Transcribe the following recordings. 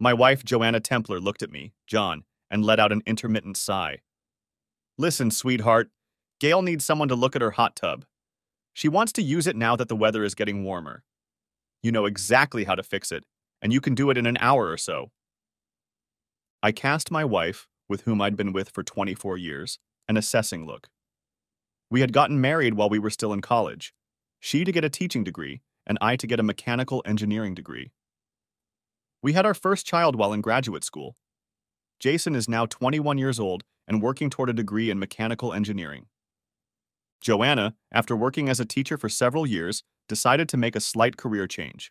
My wife, Joanna Templer, looked at me, John, and let out an intermittent sigh. Listen, sweetheart, Gail needs someone to look at her hot tub. She wants to use it now that the weather is getting warmer. You know exactly how to fix it, and you can do it in an hour or so. I cast my wife, with whom I'd been with for 24 years, an assessing look. We had gotten married while we were still in college, she to get a teaching degree, and I to get a mechanical engineering degree. We had our first child while in graduate school. Jason is now 21 years old and working toward a degree in mechanical engineering. Joanna, after working as a teacher for several years, decided to make a slight career change.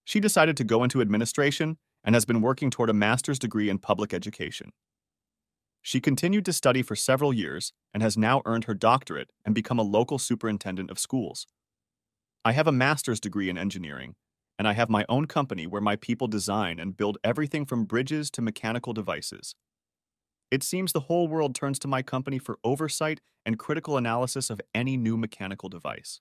She decided to go into administration and has been working toward a master's degree in public education. She continued to study for several years and has now earned her doctorate and become a local superintendent of schools. I have a master's degree in engineering, and I have my own company where my people design and build everything from bridges to mechanical devices. It seems the whole world turns to my company for oversight and critical analysis of any new mechanical device.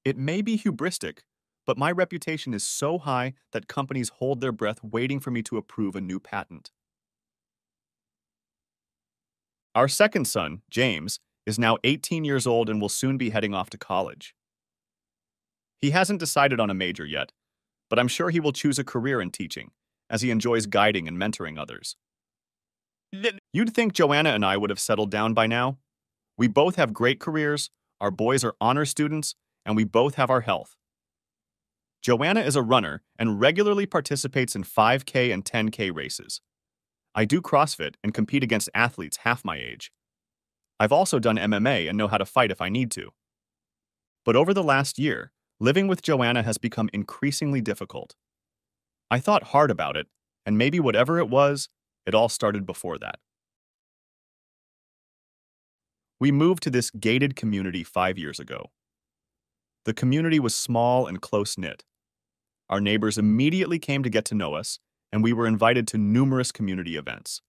It may be hubristic, but my reputation is so high that companies hold their breath waiting for me to approve a new patent. Our second son, James, is now 18 years old and will soon be heading off to college. He hasn't decided on a major yet, but I'm sure he will choose a career in teaching, as he enjoys guiding and mentoring others. You'd think Joanna and I would have settled down by now. We both have great careers, our boys are honor students, and we both have our health. Joanna is a runner and regularly participates in 5K and 10K races. I do CrossFit and compete against athletes half my age. I've also done MMA and know how to fight if I need to. But over the last year, living with Joanna has become increasingly difficult. I thought hard about it, and maybe whatever it was, it all started before that. We moved to this gated community 5 years ago. The community was small and close-knit. Our neighbors immediately came to get to know us, and we were invited to numerous community events.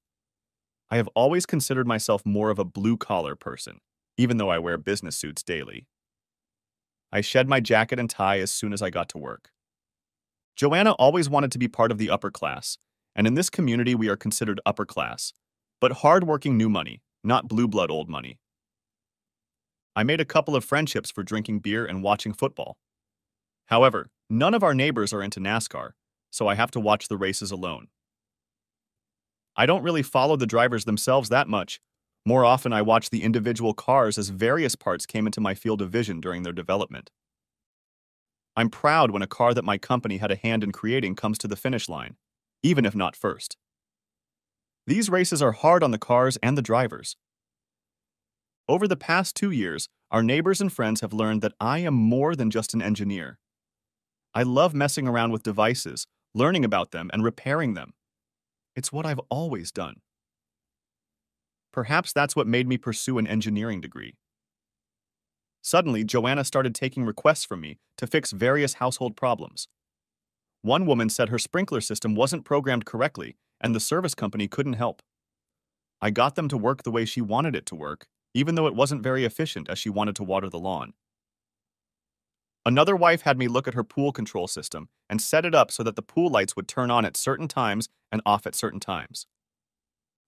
I have always considered myself more of a blue-collar person, even though I wear business suits daily. I shed my jacket and tie as soon as I got to work. Joanna always wanted to be part of the upper class, and in this community we are considered upper class, but hard-working new money, not blue-blood old money. I made a couple of friendships for drinking beer and watching football. However, none of our neighbors are into NASCAR, so I have to watch the races alone. I don't really follow the drivers themselves that much. More often I watch the individual cars as various parts came into my field of vision during their development. I'm proud when a car that my company had a hand in creating comes to the finish line, even if not first. These races are hard on the cars and the drivers. Over the past 2 years, our neighbors and friends have learned that I am more than just an engineer. I love messing around with devices, learning about them, and repairing them. It's what I've always done. Perhaps that's what made me pursue an engineering degree. Suddenly, Joanna started taking requests from me to fix various household problems. One woman said her sprinkler system wasn't programmed correctly and the service company couldn't help. I got them to work the way she wanted it to work, even though it wasn't very efficient as she wanted to water the lawn. Another wife had me look at her pool control system and set it up so that the pool lights would turn on at certain times and off at certain times.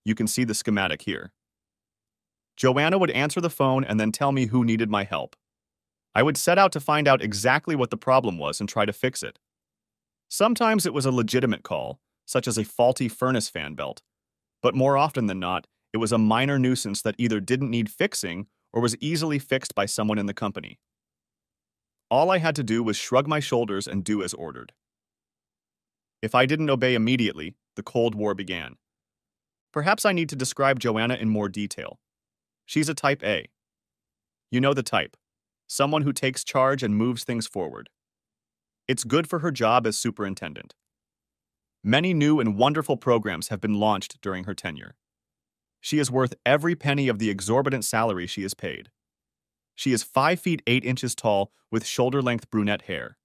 You can see the schematic here. Joanna would answer the phone and then tell me who needed my help. I would set out to find out exactly what the problem was and try to fix it. Sometimes it was a legitimate call, such as a faulty furnace fan belt, but more often than not, it was a minor nuisance that either didn't need fixing or was easily fixed by someone in the company. All I had to do was shrug my shoulders and do as ordered. If I didn't obey immediately, the Cold War began. Perhaps I need to describe Joanna in more detail. She's a type A. You know the type. Someone who takes charge and moves things forward. It's good for her job as superintendent. Many new and wonderful programs have been launched during her tenure. She is worth every penny of the exorbitant salary she is paid. She is 5 feet 8 inches tall with shoulder-length brunette hair.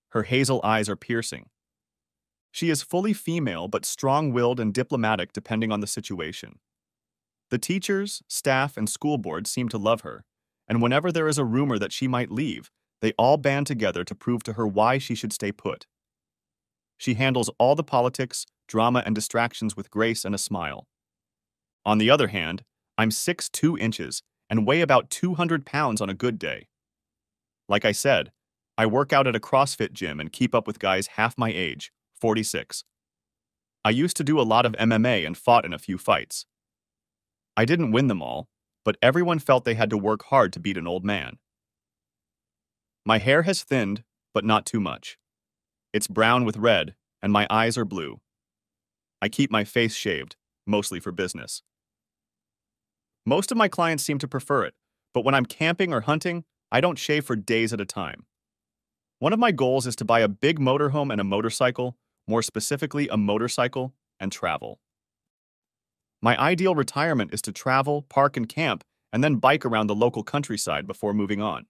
Her hazel eyes are piercing. She is fully female but strong-willed and diplomatic depending on the situation. The teachers, staff, and school board seem to love her, and whenever there is a rumor that she might leave, they all band together to prove to her why she should stay put. She handles all the politics, drama, and distractions with grace and a smile. On the other hand, I'm 6'2" and weigh about 200 pounds on a good day. Like I said, I work out at a CrossFit gym and keep up with guys half my age, 46. I used to do a lot of MMA and fought in a few fights. I didn't win them all, but everyone felt they had to work hard to beat an old man. My hair has thinned, but not too much. It's brown with red, and my eyes are blue. I keep my face shaved, mostly for business. Most of my clients seem to prefer it, but when I'm camping or hunting, I don't shave for days at a time. One of my goals is to buy a big motorhome and a motorcycle, more specifically a motorcycle, and travel. My ideal retirement is to travel, park, and camp, and then bike around the local countryside before moving on.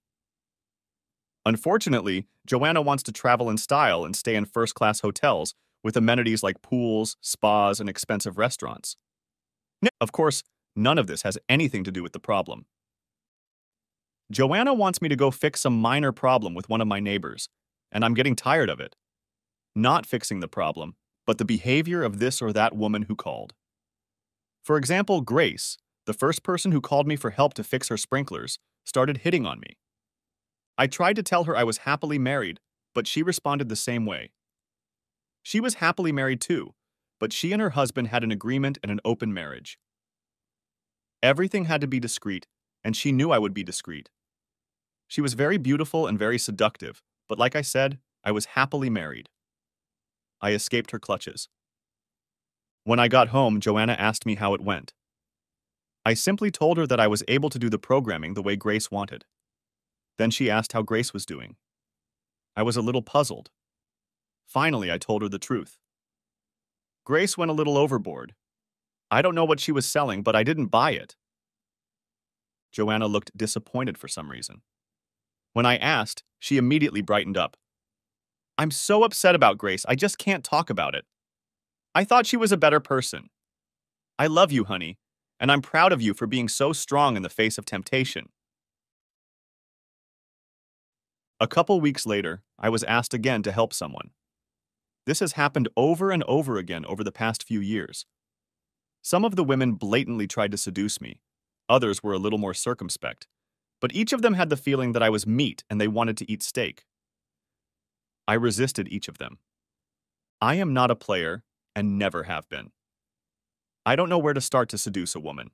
Unfortunately, Joanna wants to travel in style and stay in first-class hotels with amenities like pools, spas, and expensive restaurants. Of course, none of this has anything to do with the problem. Joanna wants me to go fix some minor problem with one of my neighbors, and I'm getting tired of it. Not fixing the problem, but the behavior of this or that woman who called. For example, Grace, the first person who called me for help to fix her sprinklers, started hitting on me. I tried to tell her I was happily married, but she responded the same way. She was happily married too, but she and her husband had an agreement and an open marriage. Everything had to be discreet, and she knew I would be discreet. She was very beautiful and very seductive, but like I said, I was happily married. I escaped her clutches. When I got home, Joanna asked me how it went. I simply told her that I was able to do the programming the way Grace wanted. Then she asked how Grace was doing. I was a little puzzled. Finally, I told her the truth. Grace went a little overboard. I don't know what she was selling, but I didn't buy it. Joanna looked disappointed for some reason. When I asked, she immediately brightened up. I'm so upset about Grace, I just can't talk about it. I thought she was a better person. I love you, honey, and I'm proud of you for being so strong in the face of temptation. A couple weeks later, I was asked again to help someone. This has happened over and over again over the past few years. Some of the women blatantly tried to seduce me. Others were a little more circumspect. But each of them had the feeling that I was meat and they wanted to eat steak. I resisted each of them. I am not a player and never have been. I don't know where to start to seduce a woman.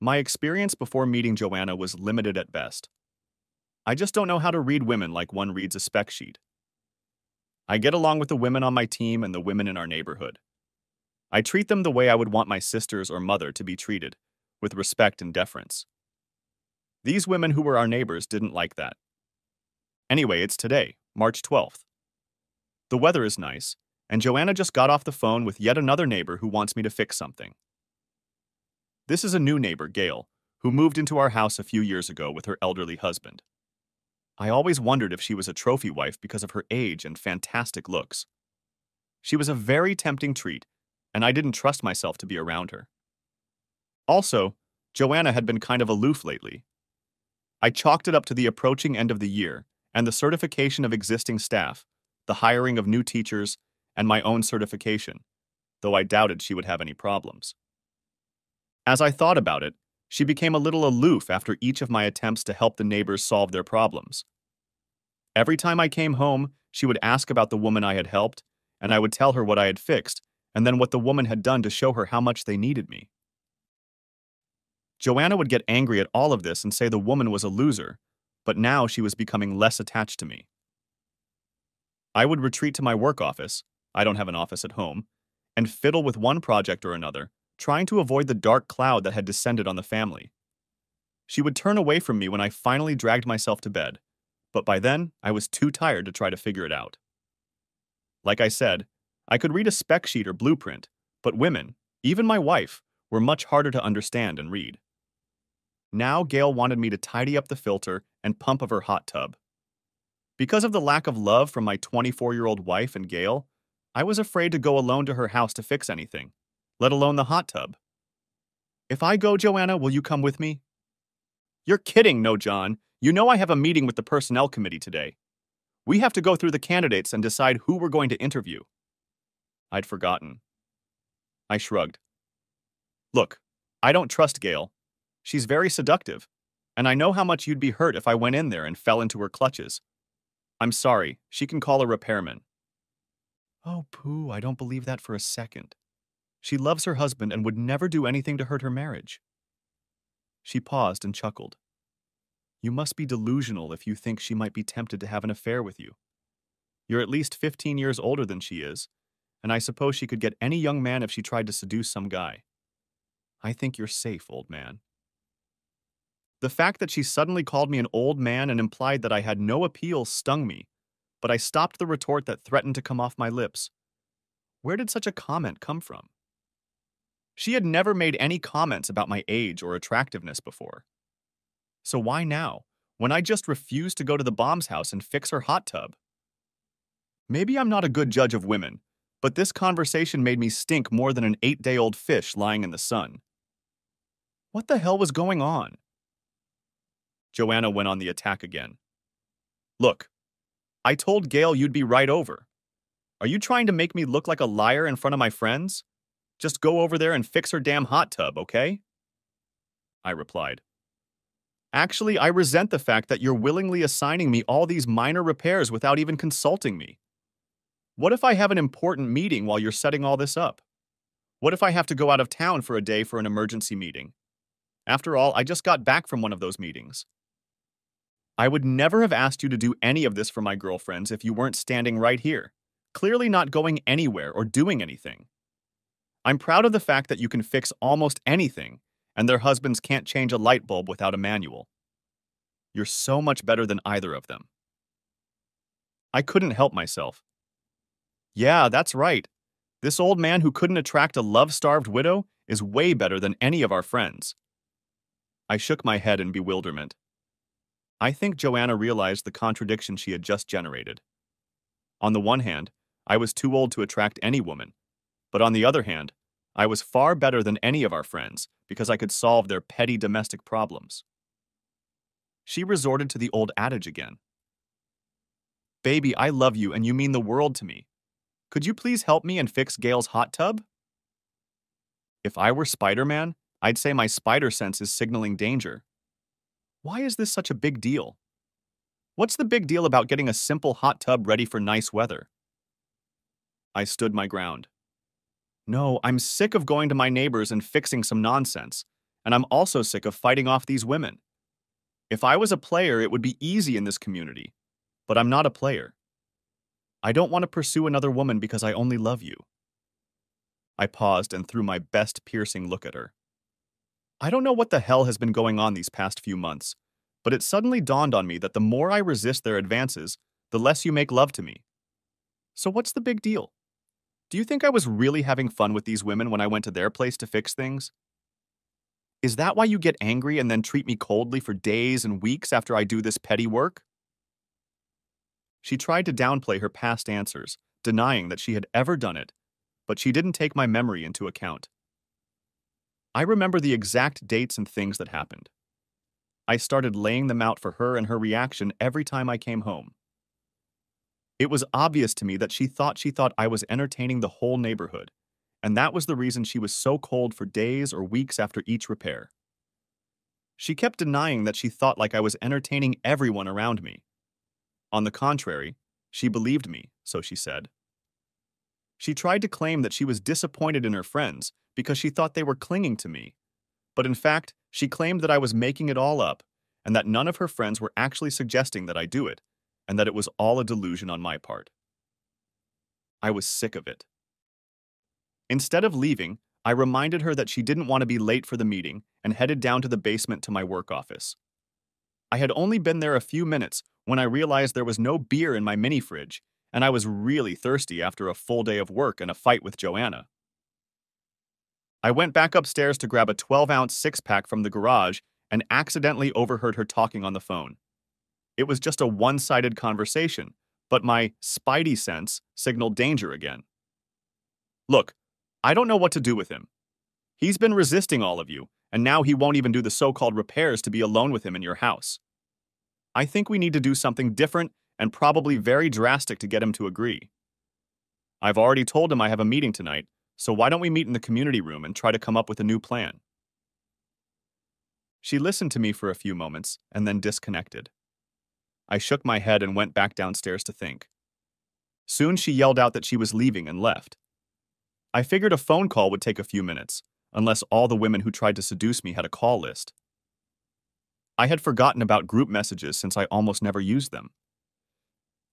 My experience before meeting Joanna was limited at best. I just don't know how to read women like one reads a spec sheet. I get along with the women on my team and the women in our neighborhood. I treat them the way I would want my sisters or mother to be treated, with respect and deference. These women who were our neighbors didn't like that. Anyway, it's today, March 12th. The weather is nice, and Joanna just got off the phone with yet another neighbor who wants me to fix something. This is a new neighbor, Gail, who moved into our house a few years ago with her elderly husband. I always wondered if she was a trophy wife because of her age and fantastic looks. She was a very tempting treat, and I didn't trust myself to be around her. Also, Joanna had been kind of aloof lately. I chalked it up to the approaching end of the year and the certification of existing staff, the hiring of new teachers, and my own certification, though I doubted she would have any problems. As I thought about it, she became a little aloof after each of my attempts to help the neighbors solve their problems. Every time I came home, she would ask about the woman I had helped, and I would tell her what I had fixed, and then what the woman had done to show her how much they needed me. Joanna would get angry at all of this and say the woman was a loser, but now she was becoming less attached to me. I would retreat to my work office, I don't have an office at home, and fiddle with one project or another, trying to avoid the dark cloud that had descended on the family. She would turn away from me when I finally dragged myself to bed, but by then I was too tired to try to figure it out. Like I said, I could read a spec sheet or blueprint, but women, even my wife, were much harder to understand and read. Now Gail wanted me to tidy up the filter and pump of her hot tub. Because of the lack of love from my 24-year-old wife and Gail, I was afraid to go alone to her house to fix anything, let alone the hot tub. If I go, Joanna, will you come with me? You're kidding, no, John. You know I have a meeting with the personnel committee today. We have to go through the candidates and decide who we're going to interview. I'd forgotten. I shrugged. Look, I don't trust Gail. She's very seductive, and I know how much you'd be hurt if I went in there and fell into her clutches. I'm sorry, she can call a repairman. Oh, pooh, I don't believe that for a second. She loves her husband and would never do anything to hurt her marriage. She paused and chuckled. You must be delusional if you think she might be tempted to have an affair with you. You're at least 15 years older than she is, and I suppose she could get any young man if she tried to seduce some guy. I think you're safe, old man. The fact that she suddenly called me an old man and implied that I had no appeal stung me, but I stopped the retort that threatened to come off my lips. Where did such a comment come from? She had never made any comments about my age or attractiveness before. So why now, when I just refused to go to the bomb's house and fix her hot tub? Maybe I'm not a good judge of women, but this conversation made me stink more than an 8-day-old fish lying in the sun. What the hell was going on? Joanna went on the attack again. Look, I told Gail you'd be right over. Are you trying to make me look like a liar in front of my friends? Just go over there and fix her damn hot tub, okay? I replied. Actually, I resent the fact that you're willingly assigning me all these minor repairs without even consulting me. What if I have an important meeting while you're setting all this up? What if I have to go out of town for a day for an emergency meeting? After all, I just got back from one of those meetings. I would never have asked you to do any of this for my girlfriends if you weren't standing right here, clearly not going anywhere or doing anything. I'm proud of the fact that you can fix almost anything, and their husbands can't change a light bulb without a manual. You're so much better than either of them. I couldn't help myself. Yeah, that's right. This old man who couldn't attract a love-starved widow is way better than any of our friends. I shook my head in bewilderment. I think Joanna realized the contradiction she had just generated. On the one hand, I was too old to attract any woman, but on the other hand, I was far better than any of our friends because I could solve their petty domestic problems. She resorted to the old adage again. Baby, I love you and you mean the world to me. Could you please help me and fix Gail's hot tub? If I were Spider-Man, I'd say my spider sense is signaling danger. Why is this such a big deal? What's the big deal about getting a simple hot tub ready for nice weather? I stood my ground. No, I'm sick of going to my neighbors and fixing some nonsense, and I'm also sick of fighting off these women. If I was a player, it would be easy in this community, but I'm not a player. I don't want to pursue another woman because I only love you. I paused and threw my best piercing look at her. I don't know what the hell has been going on these past few months, but it suddenly dawned on me that the more I resist their advances, the less you make love to me. So what's the big deal? Do you think I was really having fun with these women when I went to their place to fix things? Is that why you get angry and then treat me coldly for days and weeks after I do this petty work? She tried to downplay her past answers, denying that she had ever done it, but she didn't take my memory into account. I remember the exact dates and things that happened. I started laying them out for her and her reaction every time I came home. It was obvious to me that she thought I was entertaining the whole neighborhood, and that was the reason she was so cold for days or weeks after each repair. She kept denying that she thought like I was entertaining everyone around me. On the contrary, she believed me, so she said. She tried to claim that she was disappointed in her friends because she thought they were clinging to me, but in fact, she claimed that I was making it all up and that none of her friends were actually suggesting that I do it, and that it was all a delusion on my part. I was sick of it. Instead of leaving, I reminded her that she didn't want to be late for the meeting and headed down to the basement to my work office. I had only been there a few minutes when I realized there was no beer in my mini fridge, and I was really thirsty after a full day of work and a fight with Joanna. I went back upstairs to grab a 12-ounce six-pack from the garage and accidentally overheard her talking on the phone. It was just a one-sided conversation, but my spidey sense signaled danger again. Look, I don't know what to do with him. He's been resisting all of you, and now he won't even do the so-called repairs to be alone with him in your house. I think we need to do something different and probably very drastic to get him to agree. I've already told him I have a meeting tonight, so why don't we meet in the community room and try to come up with a new plan? She listened to me for a few moments and then disconnected. I shook my head and went back downstairs to think. Soon she yelled out that she was leaving and left. I figured a phone call would take a few minutes, unless all the women who tried to seduce me had a call list. I had forgotten about group messages since I almost never used them.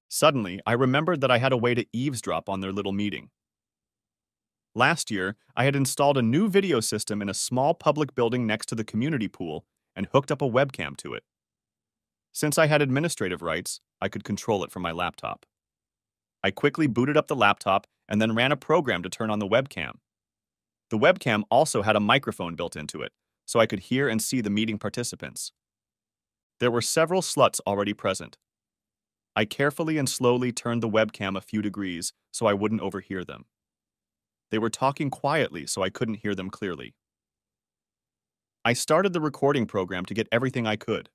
Suddenly, I remembered that I had a way to eavesdrop on their little meeting. Last year, I had installed a new video system in a small public building next to the community pool and hooked up a webcam to it. Since I had administrative rights, I could control it from my laptop. I quickly booted up the laptop and then ran a program to turn on the webcam. The webcam also had a microphone built into it, so I could hear and see the meeting participants. There were several sluts already present. I carefully and slowly turned the webcam a few degrees so I wouldn't overhear them. They were talking quietly so I couldn't hear them clearly. I started the recording program to get everything I could.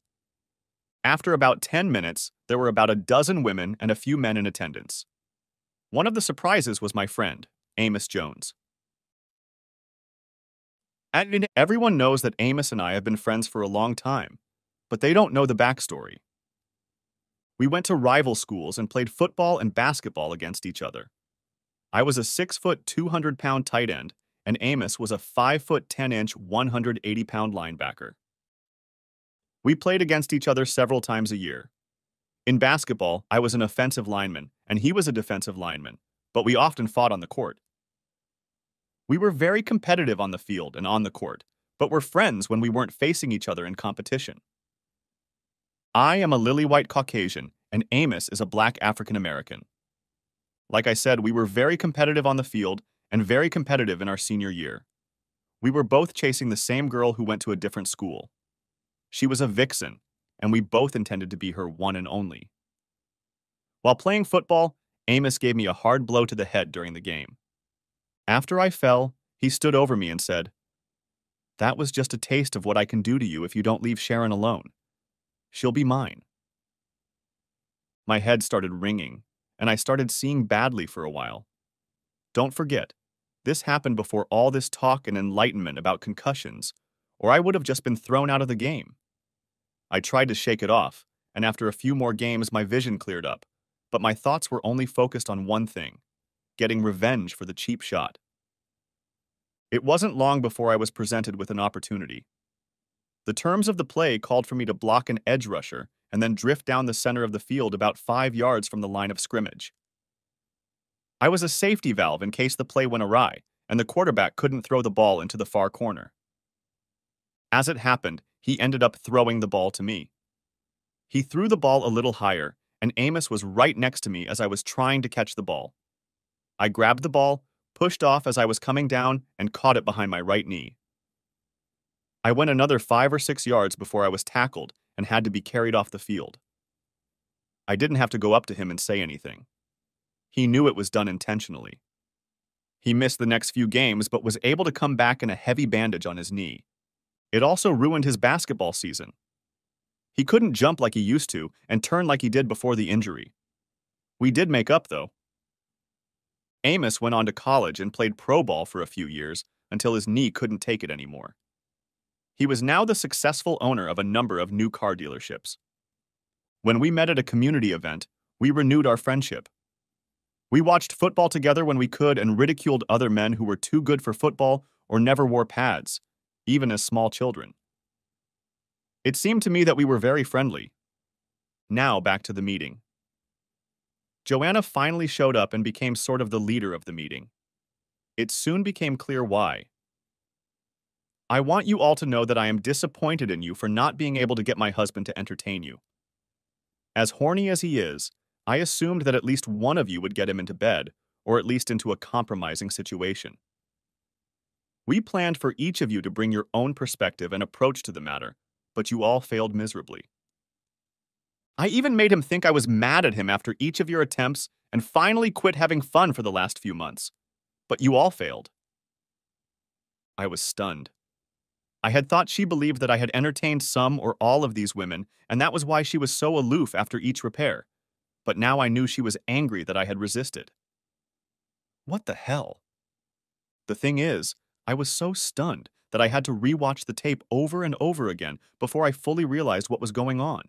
After about 10 minutes, there were about a dozen women and a few men in attendance. One of the surprises was my friend, Amos Jones. Everyone knows that Amos and I have been friends for a long time, but they don't know the backstory. We went to rival schools and played football and basketball against each other. I was a 6-foot, 200-pound tight end, and Amos was a 5-foot, 10-inch, 180-pound linebacker. We played against each other several times a year. In basketball, I was an offensive lineman, and he was a defensive lineman, but we often fought on the court. We were very competitive on the field and on the court, but were friends when we weren't facing each other in competition. I am a lily-white Caucasian, and Amos is a black African American. Like I said, we were very competitive on the field and very competitive in our senior year. We were both chasing the same girl who went to a different school. She was a vixen, and we both intended to be her one and only. While playing football, Amos gave me a hard blow to the head during the game. After I fell, he stood over me and said, "That was just a taste of what I can do to you if you don't leave Sharon alone. She'll be mine." My head started ringing, and I started seeing badly for a while. Don't forget, this happened before all this talk and enlightenment about concussions, or I would have just been thrown out of the game. I tried to shake it off, and after a few more games my vision cleared up, but my thoughts were only focused on one thing: getting revenge for the cheap shot. It wasn't long before I was presented with an opportunity. The terms of the play called for me to block an edge rusher and then drift down the center of the field about 5 yards from the line of scrimmage. I was a safety valve in case the play went awry and the quarterback couldn't throw the ball into the far corner. As it happened, he ended up throwing the ball to me. He threw the ball a little higher, and Amos was right next to me as I was trying to catch the ball. I grabbed the ball, pushed off as I was coming down, and caught it behind my right knee. I went another 5 or 6 yards before I was tackled and had to be carried off the field. I didn't have to go up to him and say anything. He knew it was done intentionally. He missed the next few games but was able to come back in a heavy bandage on his knee. It also ruined his basketball season. He couldn't jump like he used to and turn like he did before the injury. We did make up, though. Amos went on to college and played pro ball for a few years until his knee couldn't take it anymore. He was now the successful owner of a number of new car dealerships. When we met at a community event, we renewed our friendship. We watched football together when we could and ridiculed other men who were too good for football or never wore pads, even as small children. It seemed to me that we were very friendly. Now back to the meeting. Joanna finally showed up and became sort of the leader of the meeting. It soon became clear why. "I want you all to know that I am disappointed in you for not being able to get my husband to entertain you. As horny as he is, I assumed that at least one of you would get him into bed, or at least into a compromising situation. We planned for each of you to bring your own perspective and approach to the matter, but you all failed miserably. I even made him think I was mad at him after each of your attempts and finally quit having fun for the last few months, but you all failed." I was stunned. I had thought she believed that I had entertained some or all of these women, and that was why she was so aloof after each repair. but now I knew she was angry that I had resisted. What the hell? The thing is, I was so stunned that I had to rewatch the tape over and over again before I fully realized what was going on.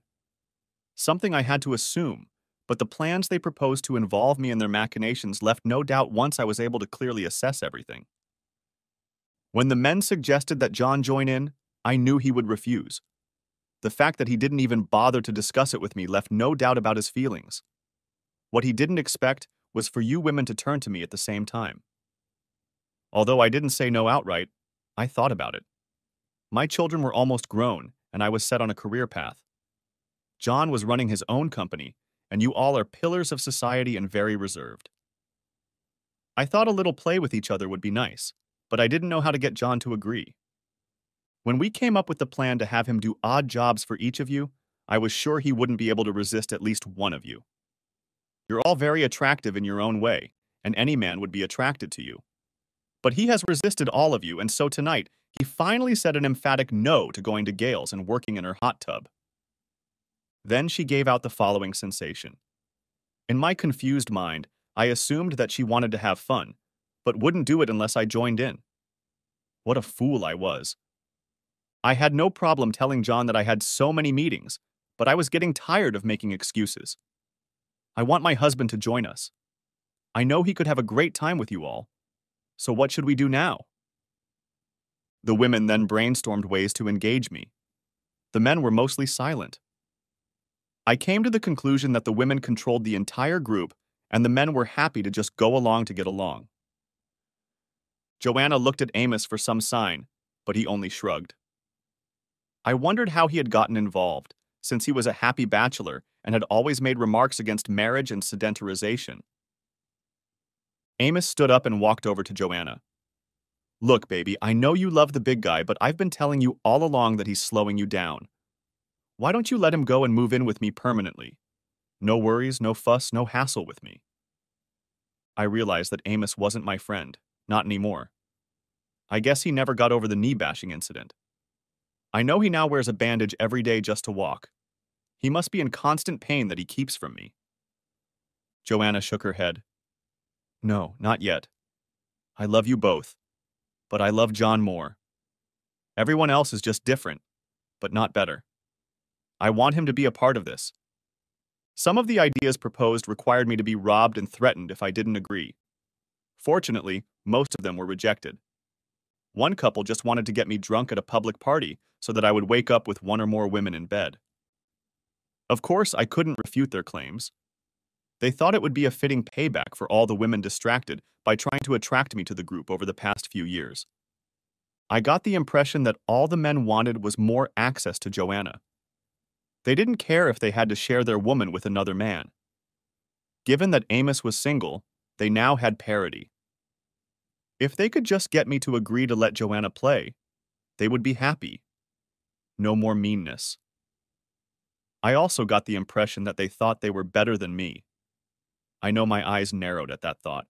Something I had to assume, but the plans they proposed to involve me in their machinations left no doubt once I was able to clearly assess everything. When the men suggested that John join in, I knew he would refuse. The fact that he didn't even bother to discuss it with me left no doubt about his feelings. What he didn't expect was for you women to turn to me at the same time. Although I didn't say no outright, I thought about it. My children were almost grown, and I was set on a career path. John was running his own company, and you all are pillars of society and very reserved. I thought a little play with each other would be nice, but I didn't know how to get John to agree. When we came up with the plan to have him do odd jobs for each of you, I was sure he wouldn't be able to resist at least one of you. You're all very attractive in your own way, and any man would be attracted to you. But he has resisted all of you, and so tonight, he finally said an emphatic no to going to Gale's and working in her hot tub. Then she gave out the following sensation. In my confused mind, I assumed that she wanted to have fun, but wouldn't do it unless I joined in. What a fool I was. I had no problem telling John that I had so many meetings, but I was getting tired of making excuses. I want my husband to join us. I know he could have a great time with you all. So what should we do now? The women then brainstormed ways to engage me. The men were mostly silent. I came to the conclusion that the women controlled the entire group and the men were happy to just go along to get along. Joanna looked at Amos for some sign, but he only shrugged. I wondered how he had gotten involved, since he was a happy bachelor and had always made remarks against marriage and sedentarization. Amos stood up and walked over to Joanna. Look, baby, I know you love the big guy, but I've been telling you all along that he's slowing you down. Why don't you let him go and move in with me permanently? No worries, no fuss, no hassle with me. I realized that Amos wasn't my friend, not anymore. I guess he never got over the knee-bashing incident. I know he now wears a bandage every day just to walk. He must be in constant pain that he keeps from me. Joanna shook her head. No, not yet. I love you both, but I love John more. Everyone else is just different, but not better. I want him to be a part of this. Some of the ideas proposed required me to be robbed and threatened if I didn't agree. Fortunately, most of them were rejected. One couple just wanted to get me drunk at a public party so that I would wake up with one or more women in bed. Of course, I couldn't refute their claims. They thought it would be a fitting payback for all the women distracted by trying to attract me to the group over the past few years. I got the impression that all the men wanted was more access to Joanna. They didn't care if they had to share their woman with another man. Given that Amos was single, they now had parity. If they could just get me to agree to let Joanna play, they would be happy. No more meanness. I also got the impression that they thought they were better than me. I know my eyes narrowed at that thought.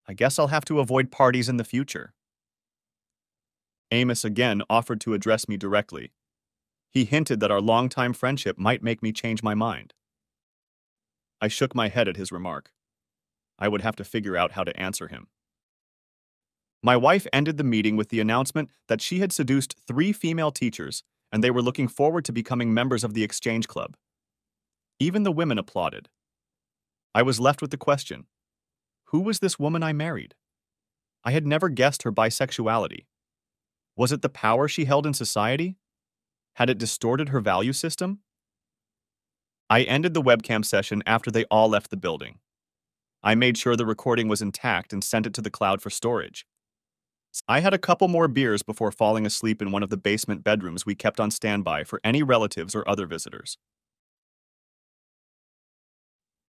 I guess I'll have to avoid parties in the future. Amos again offered to address me directly. He hinted that our longtime friendship might make me change my mind. I shook my head at his remark. I would have to figure out how to answer him. My wife ended the meeting with the announcement that she had seduced 3 female teachers and they were looking forward to becoming members of the exchange club. Even the women applauded. I was left with the question, who was this woman I married? I had never guessed her bisexuality. Was it the power she held in society? Had it distorted her value system? I ended the webcam session after they all left the building. I made sure the recording was intact and sent it to the cloud for storage. I had a couple more beers before falling asleep in one of the basement bedrooms we kept on standby for any relatives or other visitors.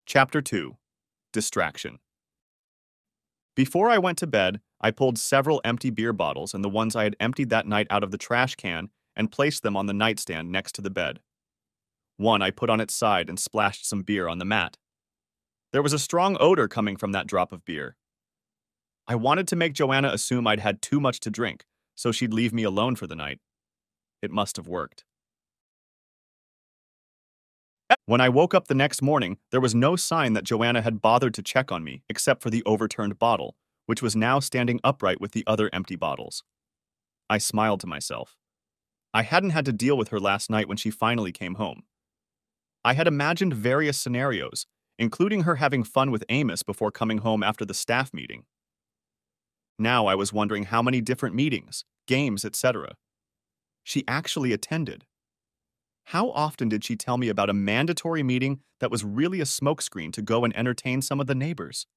Chapter 2. Distraction. Before I went to bed, I pulled several empty beer bottles and the ones I had emptied that night out of the trash can and placed them on the nightstand next to the bed. One I put on its side and splashed some beer on the mat. There was a strong odor coming from that drop of beer. I wanted to make Joanna assume I'd had too much to drink, so she'd leave me alone for the night. It must have worked. When I woke up the next morning, there was no sign that Joanna had bothered to check on me except for the overturned bottle, which was now standing upright with the other empty bottles. I smiled to myself. I hadn't had to deal with her last night when she finally came home. I had imagined various scenarios, including her having fun with Amos before coming home after the staff meeting. Now I was wondering how many different meetings, games, etc. she actually attended. How often did she tell me about a mandatory meeting that was really a smokescreen to go and entertain some of the neighbors?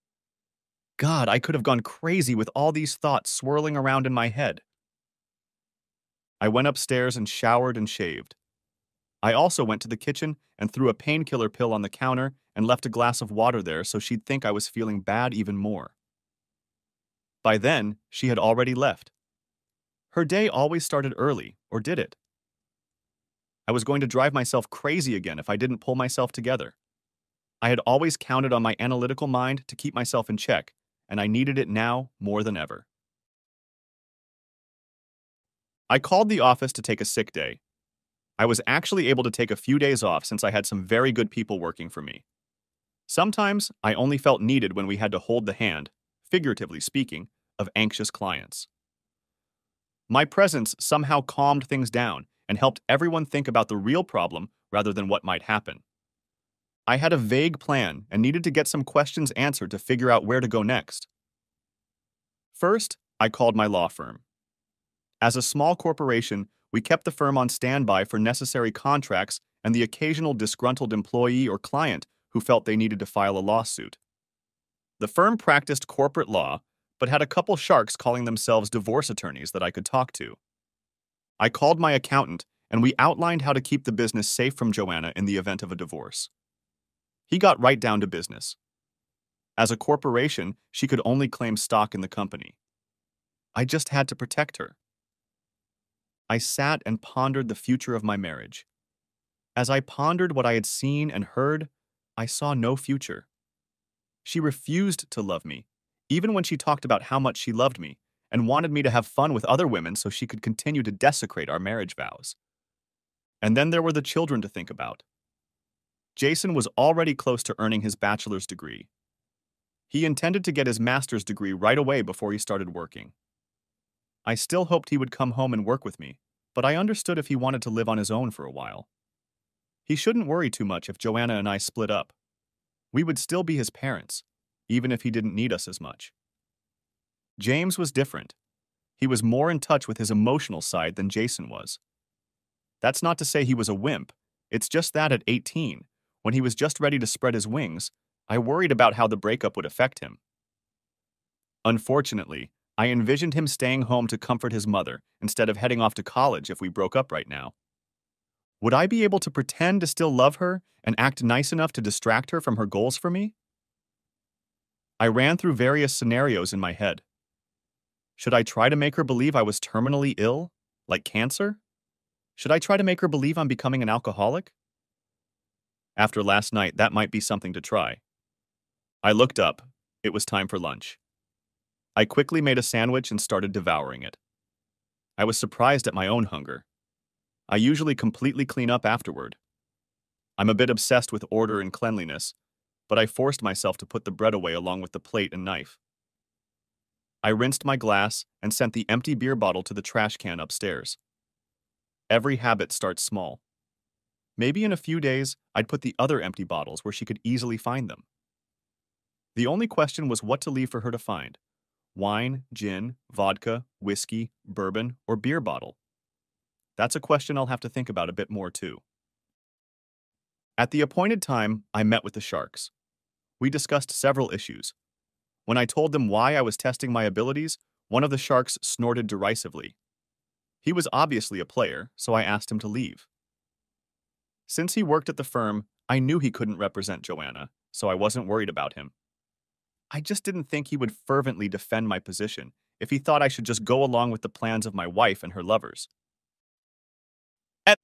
God, I could have gone crazy with all these thoughts swirling around in my head. I went upstairs and showered and shaved. I also went to the kitchen and threw a painkiller pill on the counter and left a glass of water there so she'd think I was feeling bad even more. By then, she had already left. Her day always started early, or did it? I was going to drive myself crazy again if I didn't pull myself together. I had always counted on my analytical mind to keep myself in check, and I needed it now more than ever. I called the office to take a sick day. I was actually able to take a few days off since I had some very good people working for me. Sometimes I only felt needed when we had to hold the hand, figuratively speaking, of anxious clients. My presence somehow calmed things down and helped everyone think about the real problem rather than what might happen. I had a vague plan and needed to get some questions answered to figure out where to go next. First, I called my law firm. As a small corporation, we kept the firm on standby for necessary contracts and the occasional disgruntled employee or client who felt they needed to file a lawsuit. The firm practiced corporate law, but had a couple sharks calling themselves divorce attorneys that I could talk to. I called my accountant, and we outlined how to keep the business safe from Joanna in the event of a divorce. He got right down to business. As a corporation, she could only claim stock in the company. I just had to protect her. I sat and pondered the future of my marriage. As I pondered what I had seen and heard, I saw no future. She refused to love me, even when she talked about how much she loved me, and wanted me to have fun with other women so she could continue to desecrate our marriage vows. And then there were the children to think about. Jason was already close to earning his bachelor's degree. He intended to get his master's degree right away before he started working. I still hoped he would come home and work with me, but I understood if he wanted to live on his own for a while. He shouldn't worry too much if Joanna and I split up. We would still be his parents, even if he didn't need us as much. James was different. He was more in touch with his emotional side than Jason was. That's not to say he was a wimp. It's just that at 18, when he was just ready to spread his wings, I worried about how the breakup would affect him. Unfortunately, I envisioned him staying home to comfort his mother instead of heading off to college if we broke up right now. Would I be able to pretend to still love her and act nice enough to distract her from her goals for me? I ran through various scenarios in my head. Should I try to make her believe I was terminally ill, like cancer? Should I try to make her believe I'm becoming an alcoholic? After last night, that might be something to try. I looked up. It was time for lunch. I quickly made a sandwich and started devouring it. I was surprised at my own hunger. I usually completely clean up afterward. I'm a bit obsessed with order and cleanliness, but I forced myself to put the bread away along with the plate and knife. I rinsed my glass and sent the empty beer bottle to the trash can upstairs. Every habit starts small. Maybe in a few days, I'd put the other empty bottles where she could easily find them. The only question was what to leave for her to find: wine, gin, vodka, whiskey, bourbon, or beer bottle. That's a question I'll have to think about a bit more too. At the appointed time, I met with the Sharks. We discussed several issues. When I told them why I was testing my abilities, one of the Sharks snorted derisively. He was obviously a player, so I asked him to leave. Since he worked at the firm, I knew he couldn't represent Joanna, so I wasn't worried about him. I just didn't think he would fervently defend my position if he thought I should just go along with the plans of my wife and her lovers.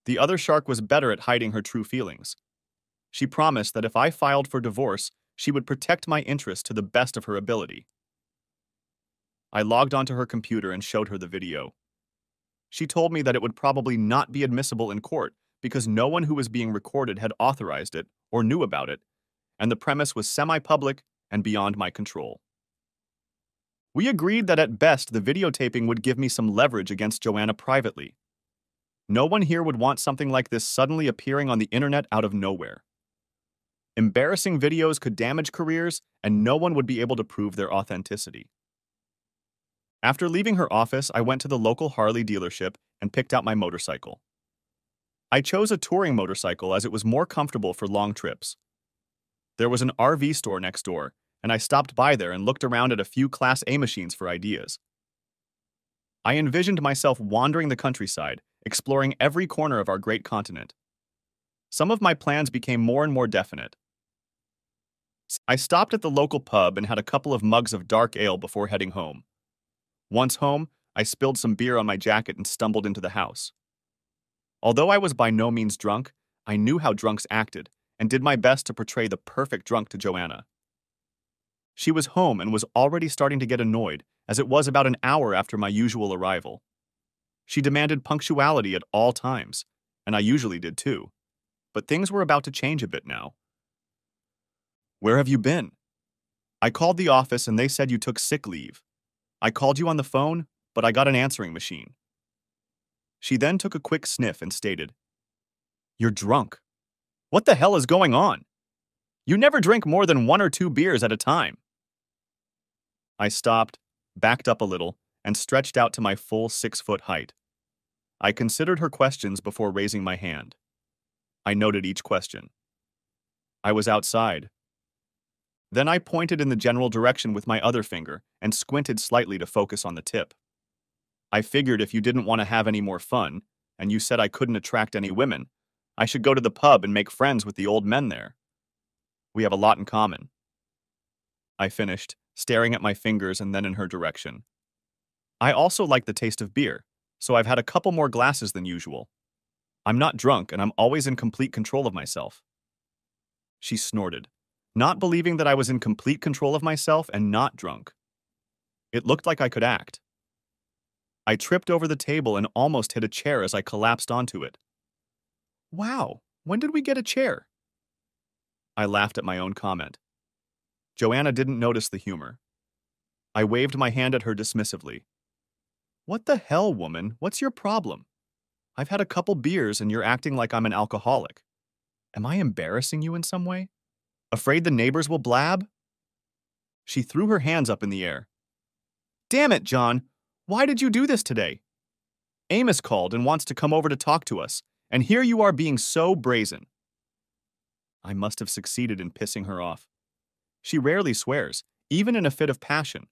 The other Shark was better at hiding her true feelings. She promised that if I filed for divorce, she would protect my interests to the best of her ability. I logged onto her computer and showed her the video. She told me that it would probably not be admissible in court because no one who was being recorded had authorized it or knew about it, and the premise was semi-public and beyond my control. We agreed that at best the videotaping would give me some leverage against Joanna privately. No one here would want something like this suddenly appearing on the internet out of nowhere. Embarrassing videos could damage careers, and no one would be able to prove their authenticity. After leaving her office, I went to the local Harley dealership and picked out my motorcycle. I chose a touring motorcycle as it was more comfortable for long trips. There was an RV store next door, and I stopped by there and looked around at a few Class A machines for ideas. I envisioned myself wandering the countryside, exploring every corner of our great continent. Some of my plans became more and more definite. I stopped at the local pub and had a couple of mugs of dark ale before heading home. Once home, I spilled some beer on my jacket and stumbled into the house. Although I was by no means drunk, I knew how drunks acted and did my best to portray the perfect drunk to Joanna. She was home and was already starting to get annoyed, as it was about an hour after my usual arrival. She demanded punctuality at all times, and I usually did too. But things were about to change a bit now. "Where have you been?" "I called the office and they said you took sick leave. I called you on the phone, but I got an answering machine." She then took a quick sniff and stated, "You're drunk. What the hell is going on? You never drink more than 1 or 2 beers at a time." I stopped, backed up a little, and stretched out to my full 6-foot height. I considered her questions before raising my hand. I noted each question. I was outside. Then I pointed in the general direction with my other finger and squinted slightly to focus on the tip. I figured if you didn't want to have any more fun, and you said I couldn't attract any women, I should go to the pub and make friends with the old men there. We have a lot in common. I finished, staring at my fingers and then in her direction. I also like the taste of beer, so I've had a couple more glasses than usual. I'm not drunk and I'm always in complete control of myself. She snorted, not believing that I was in complete control of myself and not drunk. It looked like I could act. I tripped over the table and almost hit a chair as I collapsed onto it. "Wow, when did we get a chair?" I laughed at my own comment. Joanna didn't notice the humor. I waved my hand at her dismissively. "What the hell, woman? What's your problem? I've had a couple beers and you're acting like I'm an alcoholic. Am I embarrassing you in some way? Afraid the neighbors will blab?" She threw her hands up in the air. "Damn it, John! Why did you do this today? Amos called and wants to come over to talk to us, and here you are being so brazen." I must have succeeded in pissing her off. She rarely swears, even in a fit of passion.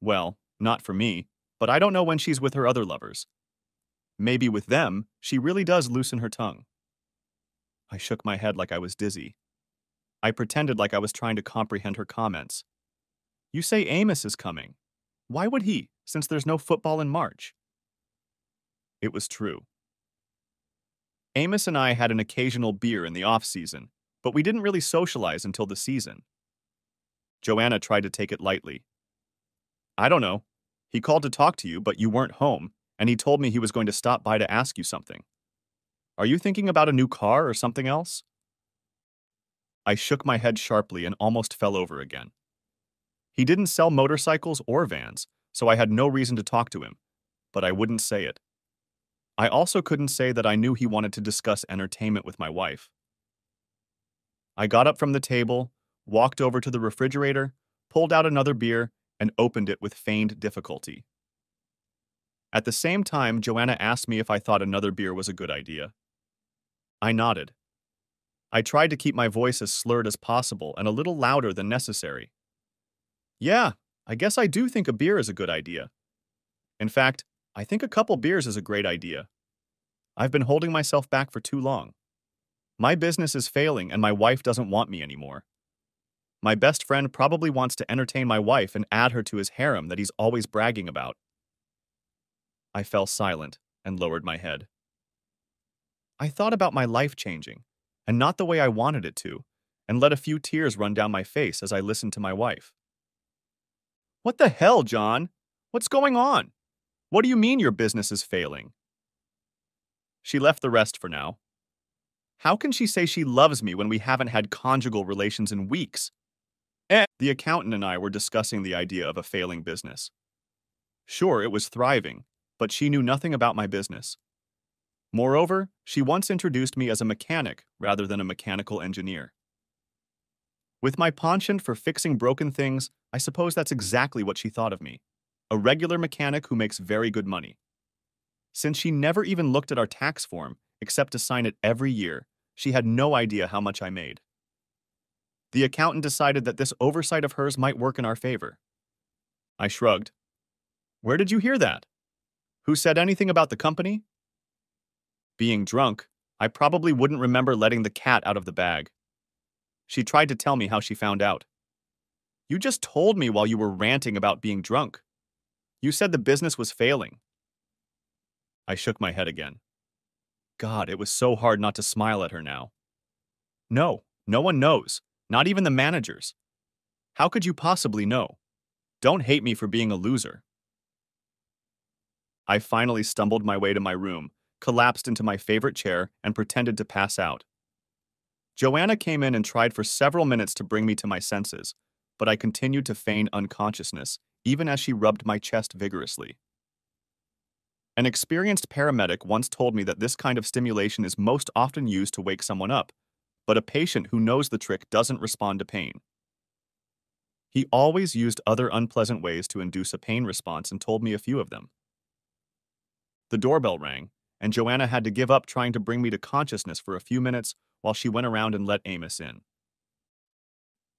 Well, not for me, but I don't know when she's with her other lovers. Maybe with them, she really does loosen her tongue. I shook my head like I was dizzy. I pretended like I was trying to comprehend her comments. "You say Amos is coming. Why would he, since there's no football in March?" It was true. Amos and I had an occasional beer in the off-season, but we didn't really socialize until the season. Joanna tried to take it lightly. "I don't know. He called to talk to you, but you weren't home, and he told me he was going to stop by to ask you something. Are you thinking about a new car or something else?" I shook my head sharply and almost fell over again. He didn't sell motorcycles or vans, so I had no reason to talk to him, but I wouldn't say it. I also couldn't say that I knew he wanted to discuss entertainment with my wife. I got up from the table, walked over to the refrigerator, pulled out another beer, and opened it with feigned difficulty. At the same time, Joanna asked me if I thought another beer was a good idea. I nodded. I tried to keep my voice as slurred as possible and a little louder than necessary. "Yeah, I guess I do think a beer is a good idea. In fact, I think a couple beers is a great idea. I've been holding myself back for too long. My business is failing and my wife doesn't want me anymore. My best friend probably wants to entertain my wife and add her to his harem that he's always bragging about." I fell silent and lowered my head. I thought about my life changing, and not the way I wanted it to, and let a few tears run down my face as I listened to my wife. "What the hell, John? What's going on? What do you mean your business is failing?" She left the rest for now, How can she say she loves me when we haven't had conjugal relations in weeks? The accountant and I were discussing the idea of a failing business. Sure, it was thriving, but she knew nothing about my business. Moreover, she once introduced me as a mechanic rather than a mechanical engineer. With my penchant for fixing broken things, I suppose that's exactly what she thought of me. A regular mechanic who makes very good money. Since she never even looked at our tax form, except to sign it every year, she had no idea how much I made. The accountant decided that this oversight of hers might work in our favor. I shrugged. Where did you hear that? Who said anything about the company? Being drunk, I probably wouldn't remember letting the cat out of the bag. She tried to tell me how she found out. You just told me while you were ranting about being drunk. You said the business was failing. I shook my head again. God, it was so hard not to smile at her now. No, no one knows, not even the managers. How could you possibly know? Don't hate me for being a loser. I finally stumbled my way to my room, collapsed into my favorite chair, and pretended to pass out. Joanna came in and tried for several minutes to bring me to my senses, but I continued to feign unconsciousness, even as she rubbed my chest vigorously. An experienced paramedic once told me that this kind of stimulation is most often used to wake someone up, but a patient who knows the trick doesn't respond to pain. He always used other unpleasant ways to induce a pain response and told me a few of them. The doorbell rang, and Joanna had to give up trying to bring me to consciousness for a few minutes while she went around and let Amos in.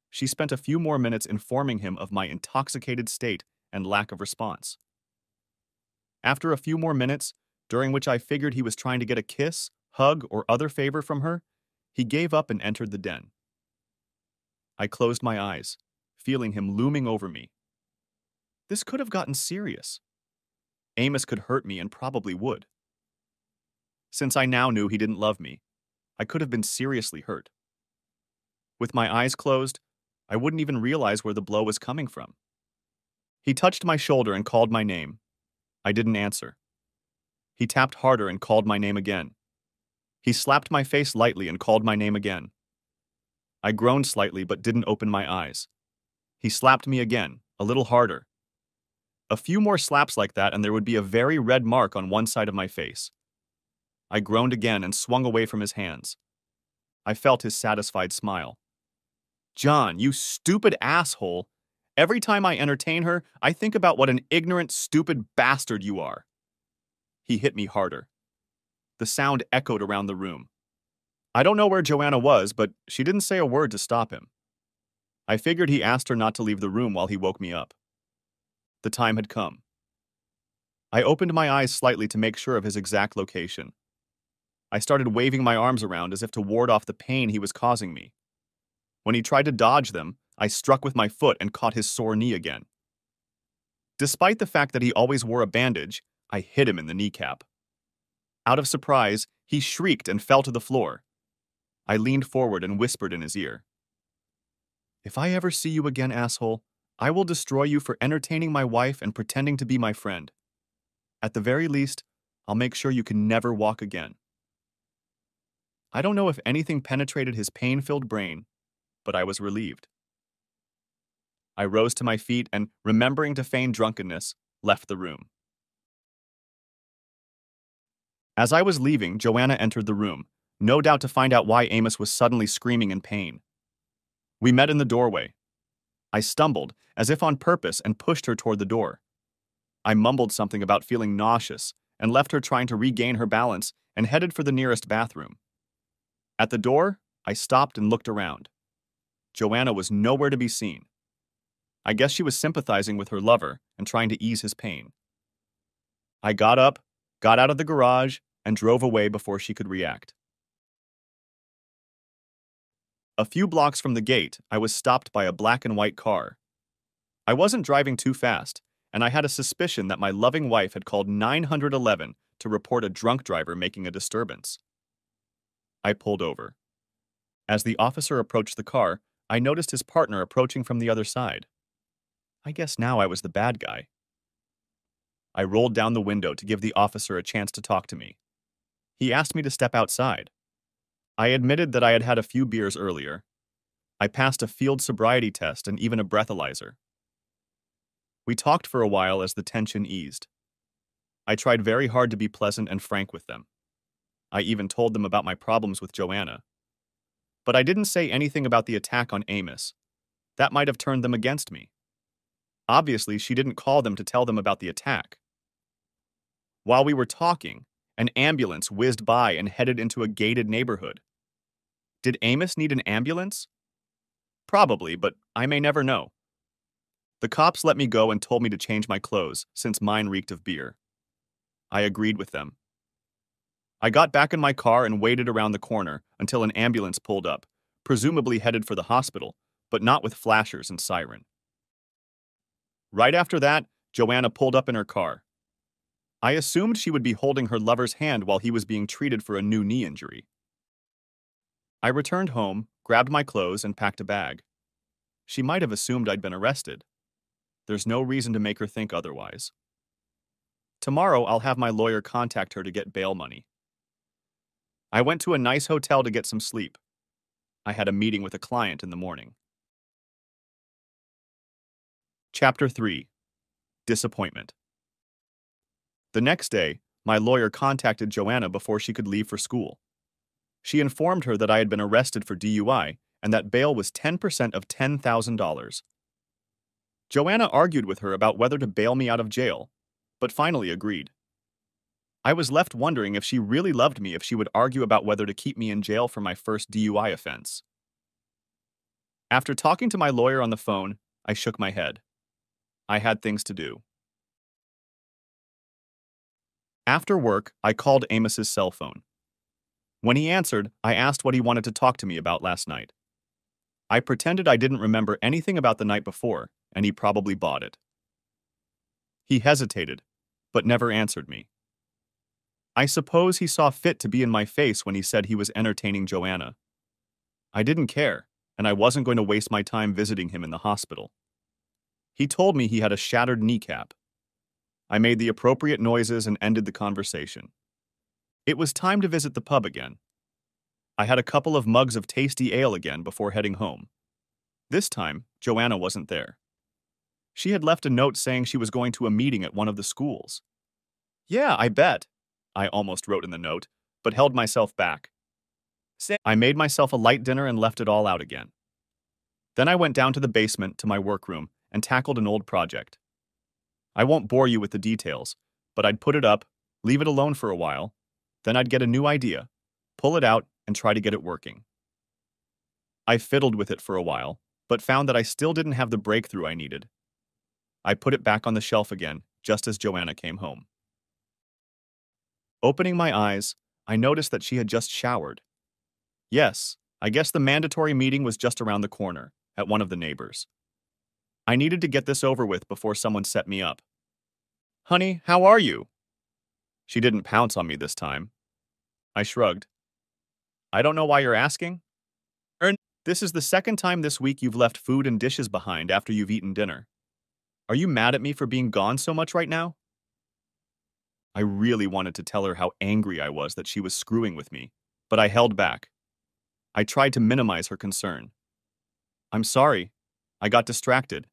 She spent a few more minutes informing him of my intoxicated state and lack of response. After a few more minutes, during which I figured he was trying to get a kiss, hug, or other favor from her, he gave up and entered the den. I closed my eyes, feeling him looming over me. This could have gotten serious. Amos could hurt me and probably would. Since I now knew he didn't love me, I could have been seriously hurt. With my eyes closed, I wouldn't even realize where the blow was coming from. He touched my shoulder and called my name. I didn't answer. He tapped harder and called my name again. He slapped my face lightly and called my name again. I groaned slightly but didn't open my eyes. He slapped me again, a little harder. A few more slaps like that and there would be a very red mark on one side of my face. I groaned again and swung away from his hands. I felt his satisfied smile. John, you stupid asshole. Every time I entertain her, I think about what an ignorant, stupid bastard you are. He hit me harder. The sound echoed around the room. I don't know where Joanna was, but she didn't say a word to stop him. I figured he asked her not to leave the room while he woke me up. The time had come. I opened my eyes slightly to make sure of his exact location. I started waving my arms around as if to ward off the pain he was causing me. When he tried to dodge them, I struck with my foot and caught his sore knee again. Despite the fact that he always wore a bandage, I hit him in the kneecap. Out of surprise, he shrieked and fell to the floor. I leaned forward and whispered in his ear. If I ever see you again, asshole, I will destroy you for entertaining my wife and pretending to be my friend. At the very least, I'll make sure you can never walk again. I don't know if anything penetrated his pain-filled brain, but I was relieved. I rose to my feet and, remembering to feign drunkenness, left the room. As I was leaving, Joanna entered the room, no doubt to find out why Amos was suddenly screaming in pain. We met in the doorway. I stumbled, as if on purpose, and pushed her toward the door. I mumbled something about feeling nauseous and left her trying to regain her balance and headed for the nearest bathroom. At the door, I stopped and looked around. Joanna was nowhere to be seen. I guess she was sympathizing with her lover and trying to ease his pain. I got up, got out of the garage, and drove away before she could react. A few blocks from the gate, I was stopped by a black and white car. I wasn't driving too fast, and I had a suspicion that my loving wife had called 911 to report a drunk driver making a disturbance. I pulled over. As the officer approached the car, I noticed his partner approaching from the other side. I guess now I was the bad guy. I rolled down the window to give the officer a chance to talk to me. He asked me to step outside. I admitted that I had had a few beers earlier. I passed a field sobriety test and even a breathalyzer. We talked for a while as the tension eased. I tried very hard to be pleasant and frank with them. I even told them about my problems with Joanna. But I didn't say anything about the attack on Amos. That might have turned them against me. Obviously, she didn't call them to tell them about the attack. While we were talking, an ambulance whizzed by and headed into a gated neighborhood. Did Amos need an ambulance? Probably, but I may never know. The cops let me go and told me to change my clothes, since mine reeked of beer. I agreed with them. I got back in my car and waited around the corner until an ambulance pulled up, presumably headed for the hospital, but not with flashers and siren. Right after that, Joanna pulled up in her car. I assumed she would be holding her lover's hand while he was being treated for a new knee injury. I returned home, grabbed my clothes, and packed a bag. She might have assumed I'd been arrested. There's no reason to make her think otherwise. Tomorrow, I'll have my lawyer contact her to get bail money. I went to a nice hotel to get some sleep. I had a meeting with a client in the morning. Chapter 3. Disappointment. The next day, my lawyer contacted Joanna before she could leave for school. She informed her that I had been arrested for DUI and that bail was 10% of $10,000. Joanna argued with her about whether to bail me out of jail, but finally agreed. I was left wondering if she really loved me if she would argue about whether to keep me in jail for my first DUI offense. After talking to my lawyer on the phone, I shook my head. I had things to do. After work, I called Amos's cell phone. When he answered, I asked what he wanted to talk to me about last night. I pretended I didn't remember anything about the night before, and he probably bought it. He hesitated, but never answered me. I suppose he saw fit to be in my face when he said he was entertaining Joanna. I didn't care, and I wasn't going to waste my time visiting him in the hospital. He told me he had a shattered kneecap. I made the appropriate noises and ended the conversation. It was time to visit the pub again. I had a couple of mugs of tasty ale again before heading home. This time, Joanna wasn't there. She had left a note saying she was going to a meeting at one of the schools. Yeah, I bet, I almost wrote in the note, but held myself back. I made myself a light dinner and left it all out again. Then I went down to the basement to my workroom and tackled an old project. I won't bore you with the details, but I'd put it up, leave it alone for a while, then I'd get a new idea, pull it out, and try to get it working. I fiddled with it for a while, but found that I still didn't have the breakthrough I needed. I put it back on the shelf again, just as Joanna came home. Opening my eyes, I noticed that she had just showered. Yes, I guess the mandatory meeting was just around the corner, at one of the neighbors. I needed to get this over with before someone set me up. Honey, how are you? She didn't pounce on me this time. I shrugged. I don't know why you're asking. This is the second time this week you've left food and dishes behind after you've eaten dinner. Are you mad at me for being gone so much right now? I really wanted to tell her how angry I was that she was screwing with me, but I held back. I tried to minimize her concern. I'm sorry. I got distracted.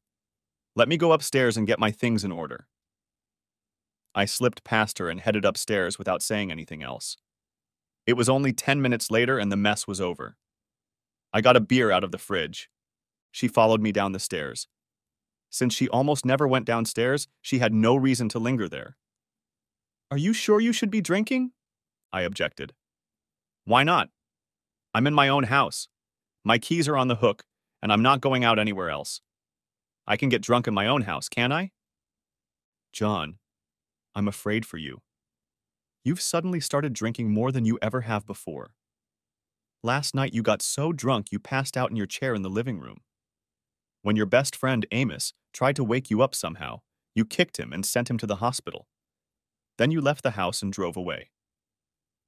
Let me go upstairs and get my things in order. I slipped past her and headed upstairs without saying anything else. It was only 10 minutes later and the mess was over. I got a beer out of the fridge. She followed me down the stairs. Since she almost never went downstairs, she had no reason to linger there. Are you sure you should be drinking? I objected. Why not? I'm in my own house. My keys are on the hook, and I'm not going out anywhere else. I can get drunk in my own house, can't I? John, I'm afraid for you. You've suddenly started drinking more than you ever have before. Last night you got so drunk you passed out in your chair in the living room. When your best friend Amos tried to wake you up somehow, you kicked him and sent him to the hospital. Then you left the house and drove away.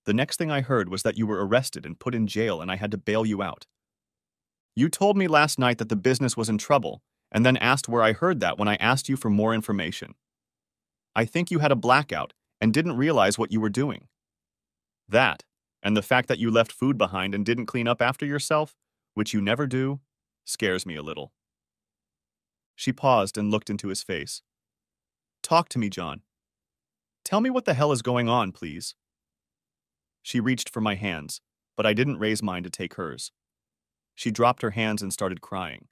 The next thing I heard was that you were arrested and put in jail and I had to bail you out. You told me last night that the business was in trouble and then asked where I heard that when I asked you for more information. I think you had a blackout and didn't realize what you were doing. That, And the fact that you left food behind and didn't clean up after yourself, which you never do, scares me a little. She paused and looked into his face. Talk to me, John. Tell me what the hell is going on, please. She reached for my hands, but I didn't raise mine to take hers. She dropped her hands and started crying.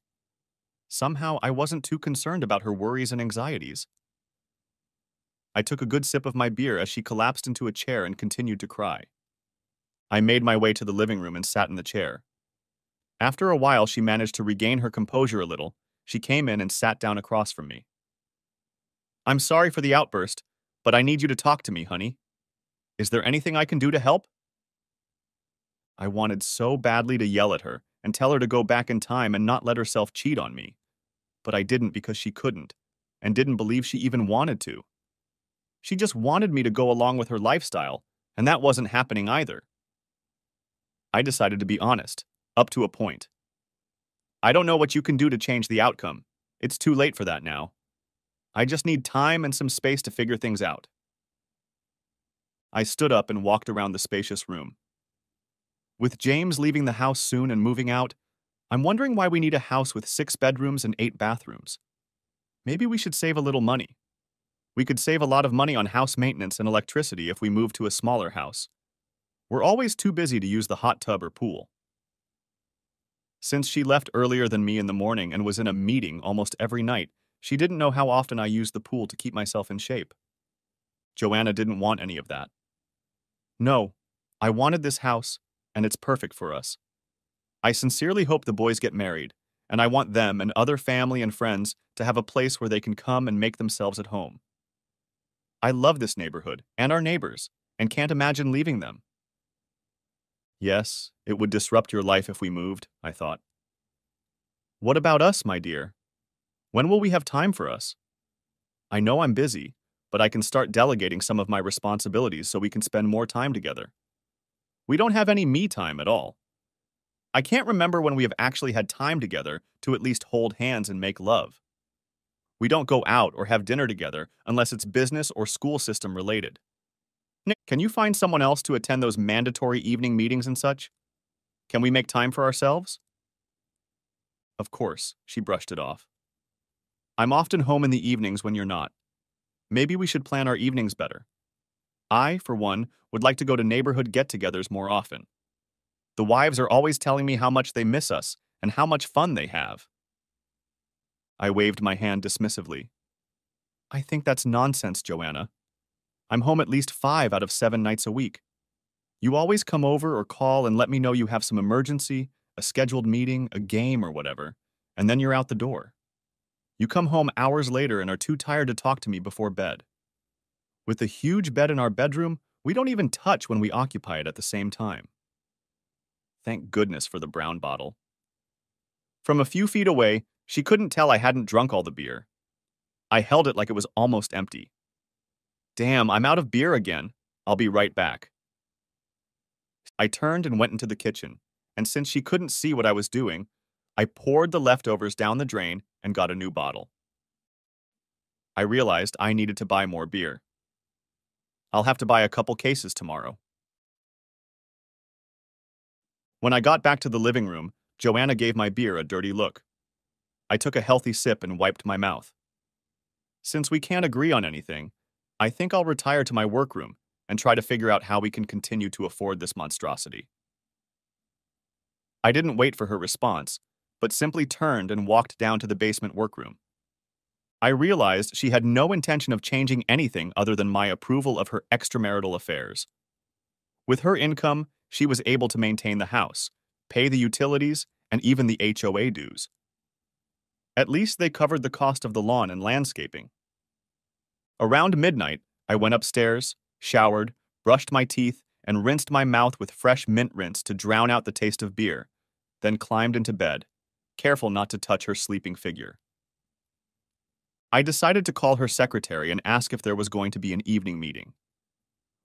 Somehow, I wasn't too concerned about her worries and anxieties. I took a good sip of my beer as she collapsed into a chair and continued to cry. I made my way to the living room and sat in the chair. After a while, she managed to regain her composure a little. She came in and sat down across from me. I'm sorry for the outburst, but I need you to talk to me, honey. Is there anything I can do to help? I wanted so badly to yell at her and tell her to go back in time and not let herself cheat on me. But I didn't because she couldn't, and didn't believe she even wanted to. She just wanted me to go along with her lifestyle, and that wasn't happening either. I decided to be honest, up to a point. I don't know what you can do to change the outcome. It's too late for that now. I just need time and some space to figure things out. I stood up and walked around the spacious room. With James leaving the house soon and moving out, I'm wondering why we need a house with 6 bedrooms and 8 bathrooms. Maybe we should save a little money. We could save a lot of money on house maintenance and electricity if we move to a smaller house. We're always too busy to use the hot tub or pool. Since she left earlier than me in the morning and was in a meeting almost every night, she didn't know how often I used the pool to keep myself in shape. Joanna didn't want any of that. No, I wanted this house, and it's perfect for us. I sincerely hope the boys get married, and I want them and other family and friends to have a place where they can come and make themselves at home. I love this neighborhood and our neighbors, and can't imagine leaving them. Yes, it would disrupt your life if we moved, I thought. What about us, my dear? When will we have time for us? I know I'm busy, but I can start delegating some of my responsibilities so we can spend more time together. We don't have any me time at all. I can't remember when we have actually had time together to at least hold hands and make love. We don't go out or have dinner together unless it's business or school system related. Nick, can you find someone else to attend those mandatory evening meetings and such? Can we make time for ourselves? Of course, she brushed it off. I'm often home in the evenings when you're not. Maybe we should plan our evenings better. I, for one, would like to go to neighborhood get-togethers more often. The wives are always telling me how much they miss us and how much fun they have. I waved my hand dismissively. I think that's nonsense, Joanna. I'm home at least 5 out of 7 nights a week. You always come over or call and let me know you have some emergency, a scheduled meeting, a game, or whatever, and then you're out the door. You come home hours later and are too tired to talk to me before bed. With the huge bed in our bedroom, we don't even touch when we occupy it at the same time. Thank goodness for the brown bottle. From a few feet away, she couldn't tell I hadn't drunk all the beer. I held it like it was almost empty. Damn, I'm out of beer again. I'll be right back. I turned and went into the kitchen, and since she couldn't see what I was doing, I poured the leftovers down the drain and got a new bottle. I realized I needed to buy more beer. I'll have to buy a couple cases tomorrow. When I got back to the living room, Joanna gave my beer a dirty look. I took a healthy sip and wiped my mouth. Since we can't agree on anything, I think I'll retire to my workroom and try to figure out how we can continue to afford this monstrosity. I didn't wait for her response, but simply turned and walked down to the basement workroom. I realized she had no intention of changing anything other than my approval of her extramarital affairs. With her income, she was able to maintain the house, pay the utilities, and even the HOA dues. At least they covered the cost of the lawn and landscaping. Around midnight, I went upstairs, showered, brushed my teeth, and rinsed my mouth with fresh mint rinse to drown out the taste of beer, then climbed into bed, careful not to touch her sleeping figure. I decided to call her secretary and ask if there was going to be an evening meeting.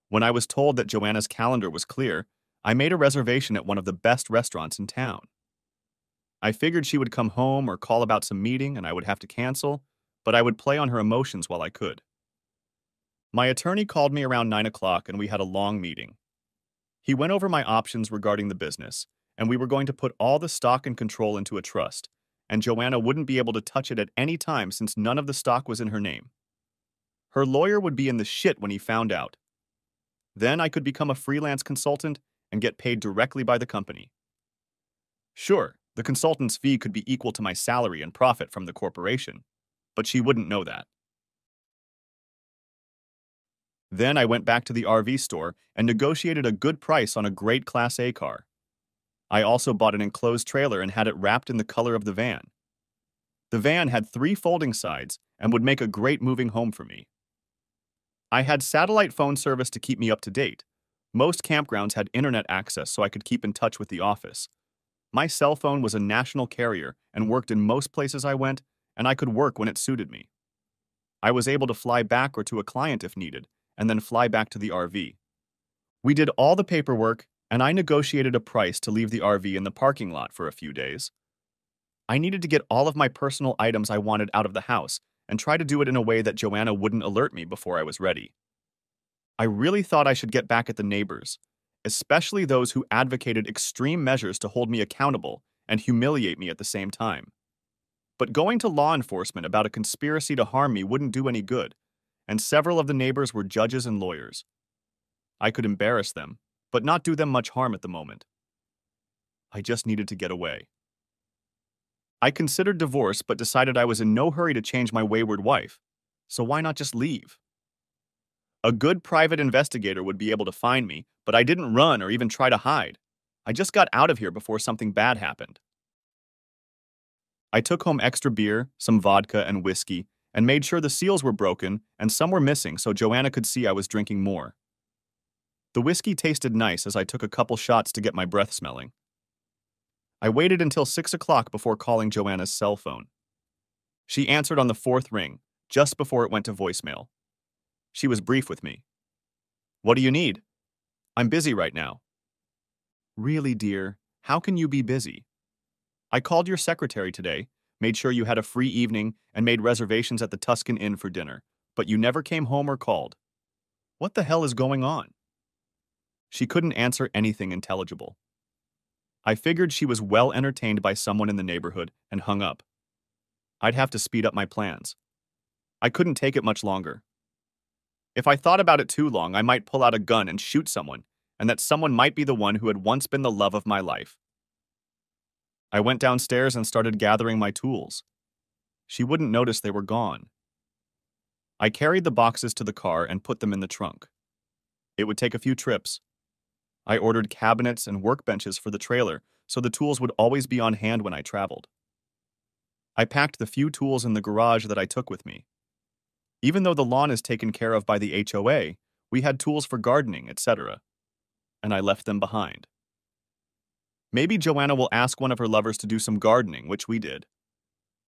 When I was told that Joanna's calendar was clear, I made a reservation at one of the best restaurants in town. I figured she would come home or call about some meeting and I would have to cancel, but I would play on her emotions while I could. My attorney called me around 9 o'clock and we had a long meeting. He went over my options regarding the business, and we were going to put all the stock and control into a trust, and Joanna wouldn't be able to touch it at any time since none of the stock was in her name. Her lawyer would be in the shit when he found out. Then I could become a freelance consultant and get paid directly by the company. Sure, the consultant's fee could be equal to my salary and profit from the corporation, but she wouldn't know that. Then I went back to the RV store and negotiated a good price on a great Class A car. I also bought an enclosed trailer and had it wrapped in the color of the van. The van had 3 folding sides and would make a great moving home for me. I had satellite phone service to keep me up to date. Most campgrounds had internet access so I could keep in touch with the office. My cell phone was a national carrier and worked in most places I went, and I could work when it suited me. I was able to fly back or to a client if needed, and then fly back to the RV. We did all the paperwork, and I negotiated a price to leave the RV in the parking lot for a few days. I needed to get all of my personal items I wanted out of the house and try to do it in a way that Joanna wouldn't alert me before I was ready. I really thought I should get back at the neighbors, especially those who advocated extreme measures to hold me accountable and humiliate me at the same time. But going to law enforcement about a conspiracy to harm me wouldn't do any good, and several of the neighbors were judges and lawyers. I could embarrass them, but not do them much harm at the moment. I just needed to get away. I considered divorce but decided I was in no hurry to change my wayward wife, so why not just leave? A good private investigator would be able to find me, but I didn't run or even try to hide. I just got out of here before something bad happened. I took home extra beer, some vodka, and whiskey, and made sure the seals were broken and some were missing so Joanna could see I was drinking more. The whiskey tasted nice as I took a couple shots to get my breath smelling. I waited until 6 o'clock before calling Joanna's cell phone. She answered on the 4th ring, just before it went to voicemail. She was brief with me. "What do you need?" "I'm busy right now." "Really, dear? How can you be busy?" "I called your secretary today, made sure you had a free evening, and made reservations at the Tuscan Inn for dinner, but you never came home or called. What the hell is going on?" She couldn't answer anything intelligible. I figured she was well entertained by someone in the neighborhood and hung up. I'd have to speed up my plans. I couldn't take it much longer. If I thought about it too long, I might pull out a gun and shoot someone, and that someone might be the one who had once been the love of my life. I went downstairs and started gathering my tools. She wouldn't notice they were gone. I carried the boxes to the car and put them in the trunk. It would take a few trips. I ordered cabinets and workbenches for the trailer so the tools would always be on hand when I traveled. I packed the few tools in the garage that I took with me. Even though the lawn is taken care of by the HOA, we had tools for gardening, etc., and I left them behind. Maybe Joanna will ask one of her lovers to do some gardening, which we did.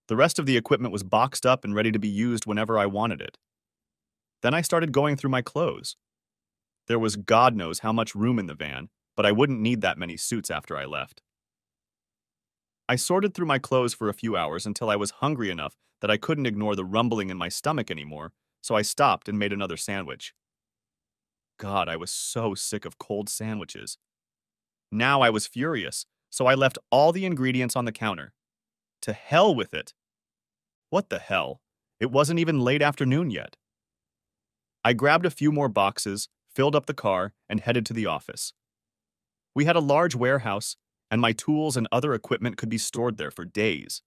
The rest of the equipment was boxed up and ready to be used whenever I wanted it. Then I started going through my clothes. There was God knows how much room in the van, but I wouldn't need that many suits after I left. I sorted through my clothes for a few hours until I was hungry enough that I couldn't ignore the rumbling in my stomach anymore, so I stopped and made another sandwich. God, I was so sick of cold sandwiches. Now I was furious, so I left all the ingredients on the counter. To hell with it! What the hell? It wasn't even late afternoon yet. I grabbed a few more boxes, filled up the car, and headed to the office. We had a large warehouse, and my tools and other equipment could be stored there for days.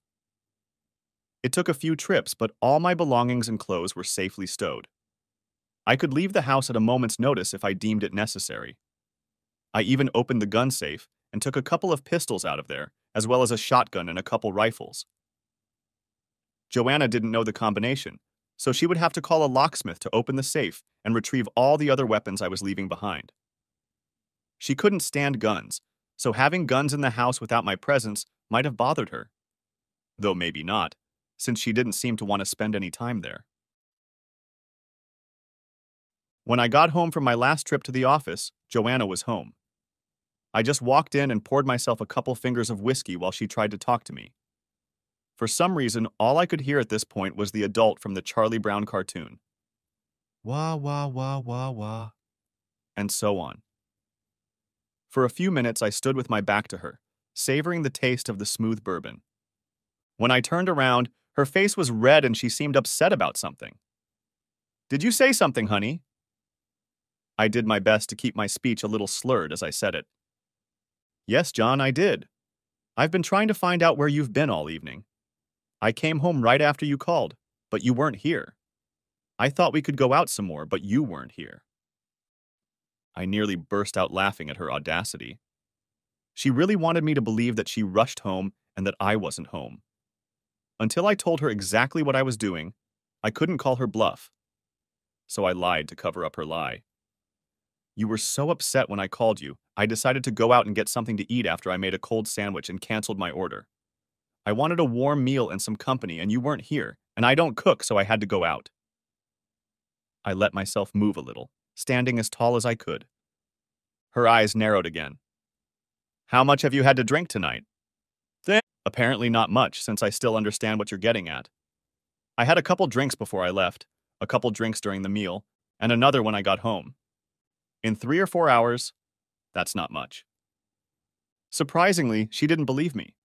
It took a few trips, but all my belongings and clothes were safely stowed. I could leave the house at a moment's notice if I deemed it necessary. I even opened the gun safe and took a couple of pistols out of there, as well as a shotgun and a couple rifles. Joanna didn't know the combination, so she would have to call a locksmith to open the safe and retrieve all the other weapons I was leaving behind. She couldn't stand guns, so having guns in the house without my presence might have bothered her. Though maybe not, since she didn't seem to want to spend any time there. When I got home from my last trip to the office, Joanna was home. I just walked in and poured myself a couple fingers of whiskey while she tried to talk to me. For some reason, all I could hear at this point was the adult from the Charlie Brown cartoon. Wah, wah, wah, wah, wah. And so on. For a few minutes, I stood with my back to her, savoring the taste of the smooth bourbon. When I turned around, her face was red and she seemed upset about something. "Did you say something, honey?" I did my best to keep my speech a little slurred as I said it. "Yes, John, I did. I've been trying to find out where you've been all evening. I came home right after you called, but you weren't here. I thought we could go out some more, but you weren't here." I nearly burst out laughing at her audacity. She really wanted me to believe that she rushed home and that I wasn't home. Until I told her exactly what I was doing, I couldn't call her bluff. So I lied to cover up her lie. "You were so upset when I called you, I decided to go out and get something to eat after I made a cold sandwich and canceled my order. I wanted a warm meal and some company, and you weren't here, and I don't cook, so I had to go out." I let myself move a little, standing as tall as I could. Her eyes narrowed again. "How much have you had to drink tonight?" "Apparently not much, since I still understand what you're getting at. I had a couple drinks before I left, a couple drinks during the meal, and another when I got home. In 3 or 4 hours, that's not much." Surprisingly, she didn't believe me.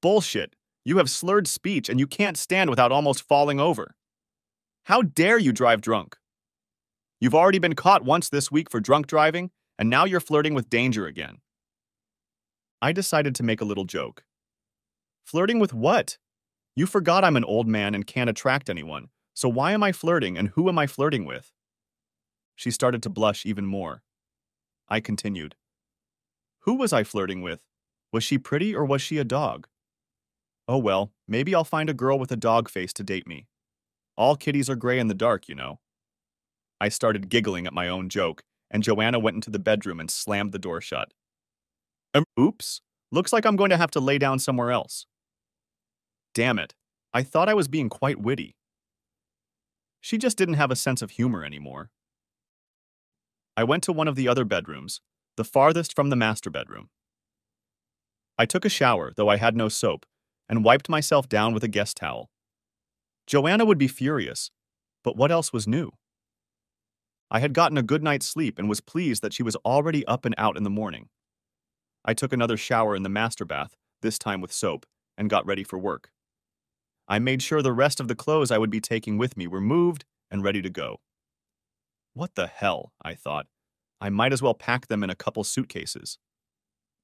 "Bullshit. You have slurred speech and you can't stand without almost falling over. How dare you drive drunk? You've already been caught once this week for drunk driving, and now you're flirting with danger again." I decided to make a little joke. "Flirting with what? You forgot I'm an old man and can't attract anyone, so why am I flirting and who am I flirting with?" She started to blush even more. I continued. "Who was I flirting with? Was she pretty or was she a dog? Oh well, maybe I'll find a girl with a dog face to date me. All kitties are gray in the dark, you know." I started giggling at my own joke, and Joanna went into the bedroom and slammed the door shut. Oops. Looks like I'm going to have to lay down somewhere else. Damn it. I thought I was being quite witty. She just didn't have a sense of humor anymore. I went to one of the other bedrooms, the farthest from the master bedroom. I took a shower, though I had no soap, and wiped myself down with a guest towel. Joanna would be furious, but what else was new? I had gotten a good night's sleep and was pleased that she was already up and out in the morning. I took another shower in the master bath, this time with soap, and got ready for work. I made sure the rest of the clothes I would be taking with me were moved and ready to go. What the hell, I thought. I might as well pack them in a couple suitcases.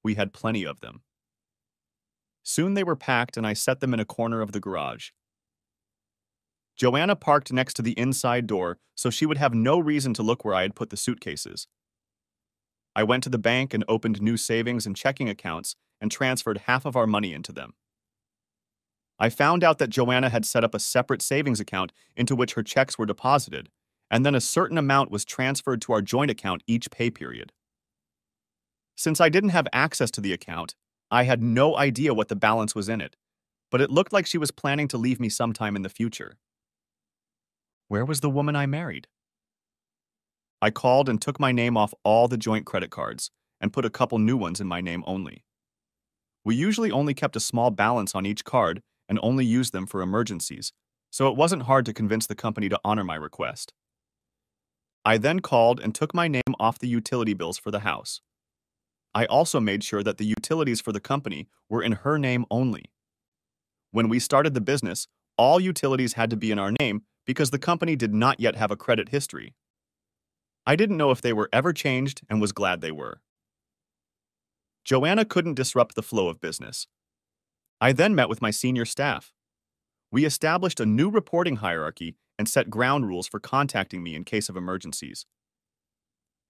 We had plenty of them. Soon they were packed and I set them in a corner of the garage. Joanna parked next to the inside door so she would have no reason to look where I had put the suitcases. I went to the bank and opened new savings and checking accounts and transferred half of our money into them. I found out that Joanna had set up a separate savings account into which her checks were deposited, and then a certain amount was transferred to our joint account each pay period. Since I didn't have access to the account, I had no idea what the balance was in it, but it looked like she was planning to leave me sometime in the future. Where was the woman I married? I called and took my name off all the joint credit cards and put a couple new ones in my name only. We usually only kept a small balance on each card and only used them for emergencies, so it wasn't hard to convince the company to honor my request. I then called and took my name off the utility bills for the house. I also made sure that the utilities for the company were in her name only. When we started the business, all utilities had to be in our name because the company did not yet have a credit history. I didn't know if they were ever changed and was glad they were. Joanna couldn't disrupt the flow of business. I then met with my senior staff. We established a new reporting hierarchy and set ground rules for contacting me in case of emergencies.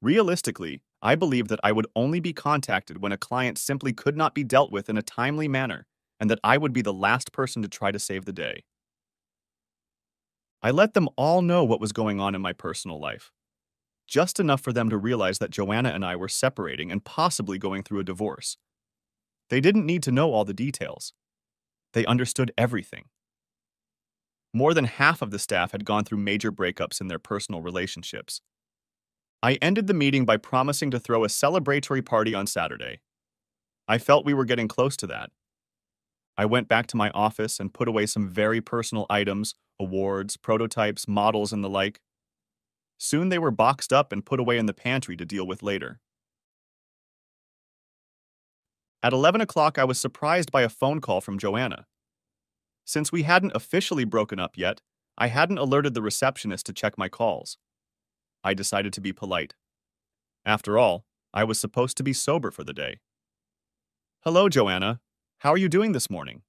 Realistically, I believed that I would only be contacted when a client simply could not be dealt with in a timely manner and that I would be the last person to try to save the day. I let them all know what was going on in my personal life, just enough for them to realize that Joanna and I were separating and possibly going through a divorce. They didn't need to know all the details. They understood everything. More than half of the staff had gone through major breakups in their personal relationships. I ended the meeting by promising to throw a celebratory party on Saturday. I felt we were getting close to that. I went back to my office and put away some very personal items, awards, prototypes, models, and the like. Soon they were boxed up and put away in the pantry to deal with later. At 11 o'clock, I was surprised by a phone call from Joanna. Since we hadn't officially broken up yet, I hadn't alerted the receptionist to check my calls. I decided to be polite. After all, I was supposed to be sober for the day. "Hello, Joanna. How are you doing this morning?"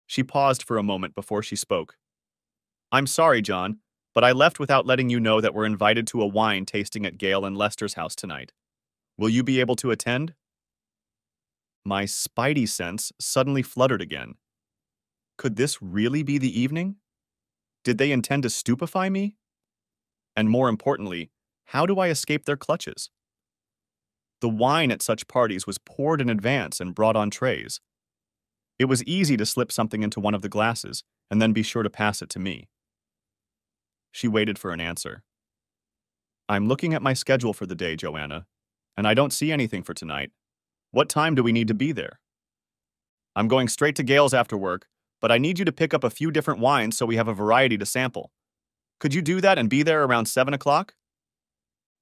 She paused for a moment before she spoke. "I'm sorry, John, but I left without letting you know that we're invited to a wine tasting at Gail and Lester's house tonight. Will you be able to attend?" My spidey sense suddenly fluttered again. Could this really be the evening? Did they intend to stupefy me? And more importantly, how do I escape their clutches? The wine at such parties was poured in advance and brought on trays. It was easy to slip something into one of the glasses and then be sure to pass it to me. She waited for an answer. "I'm looking at my schedule for the day, Joanna, and I don't see anything for tonight. What time do we need to be there?" "I'm going straight to Gail's after work, but I need you to pick up a few different wines so we have a variety to sample. Could you do that and be there around 7 o'clock?